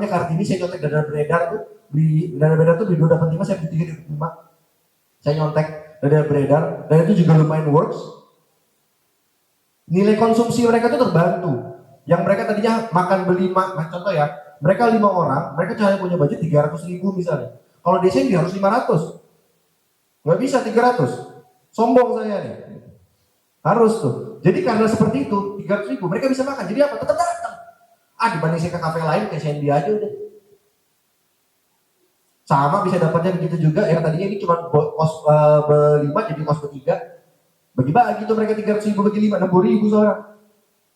Kartini saya nyontek dana beredar tuh. Beli dana beredar tuh beli 2 dapat 5, saya beli 3 dapat 5. Saya nyontek dana beredar. Dan itu juga lumayan works. Nilai konsumsi mereka itu terbantu. Yang mereka tadinya makan beli contoh ya, mereka 5 orang, mereka cuma punya budget 300.000 misalnya. Kalau di sini harus 500, nggak bisa 300. Sombong saya nih. Harus tuh. Jadi karena seperti itu 300.000 mereka bisa makan. Jadi apa? Tetap datang. Dibanding saya ke kafe lain kayak Sandy aja udah. Sama bisa dapatnya begitu juga. Yang tadinya ini cuma kos berlima jadi kos bertiga. Bagi-bagi tuh mereka 300.000 bagi 5, 60.000 seorang.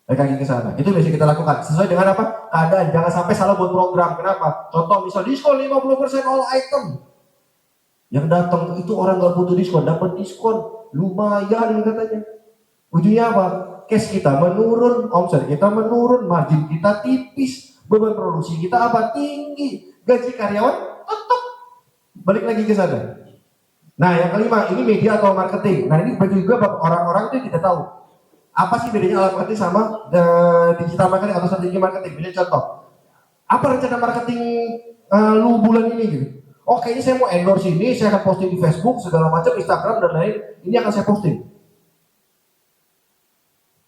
Mereka ingin ke sana. Itu biasa kita lakukan. Sesuai dengan apa? Keadaan. Jangan sampai salah buat program. Kenapa? Contoh misal diskon 50% all item. Yang datang itu orang nggak butuh diskon, dapat diskon. Lumayan katanya. Ujungnya apa? Cash kita menurun, omset kita menurun, margin kita tipis, beban produksi kita apa? Tinggi. Gaji karyawan tetap balik lagi ke sana. Nah, yang kelima, ini media atau marketing. Nah, ini bagi juga orang-orang itu tidak tahu. Apa sih bedanya alat marketing sama digital marketing atau strategi marketing? Misalnya contoh, apa rencana marketing lu bulan ini gitu? Kayaknya saya mau endorse ini, saya akan posting di Facebook, segala macam, Instagram, dan lain. Ini akan saya posting.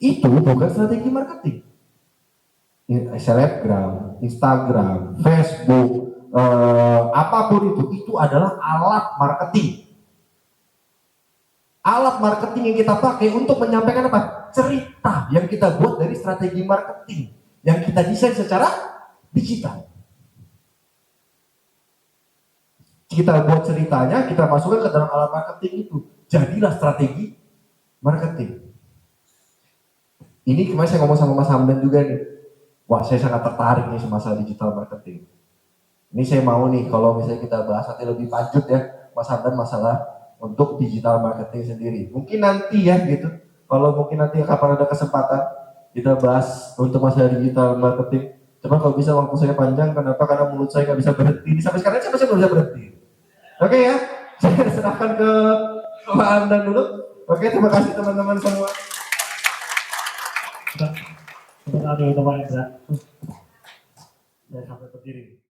Itu bukan strategi marketing. Selebgram, Instagram, Facebook, apapun itu adalah alat marketing. Alat marketing yang kita pakai untuk menyampaikan apa? Cerita yang kita buat dari strategi marketing yang kita desain secara digital. Kita buat ceritanya, kita masukkan ke dalam alat marketing itu. Jadilah strategi marketing. Ini kemarin saya ngomong sama Mas Hamdan juga nih. Wah, saya sangat tertarik nih sama masalah digital marketing. Ini saya mau nih kalau misalnya kita bahas nanti lebih lanjut ya, Mas Hamdan, masalah untuk digital marketing sendiri. Mungkin nanti ya gitu. Kalau mungkin nanti kapan ada kesempatan kita bahas untuk masalah digital marketing. Cuma kalau bisa waktu saya panjang, kenapa? Karena mulut saya nggak bisa berhenti. Sampai sekarang saya masih belum bisa berhenti. Oke ya, saya serahkan ke Pak Hamdan dulu. Oke, terima kasih teman-teman semua. Terima kasih teman-teman. Sampai berdiri.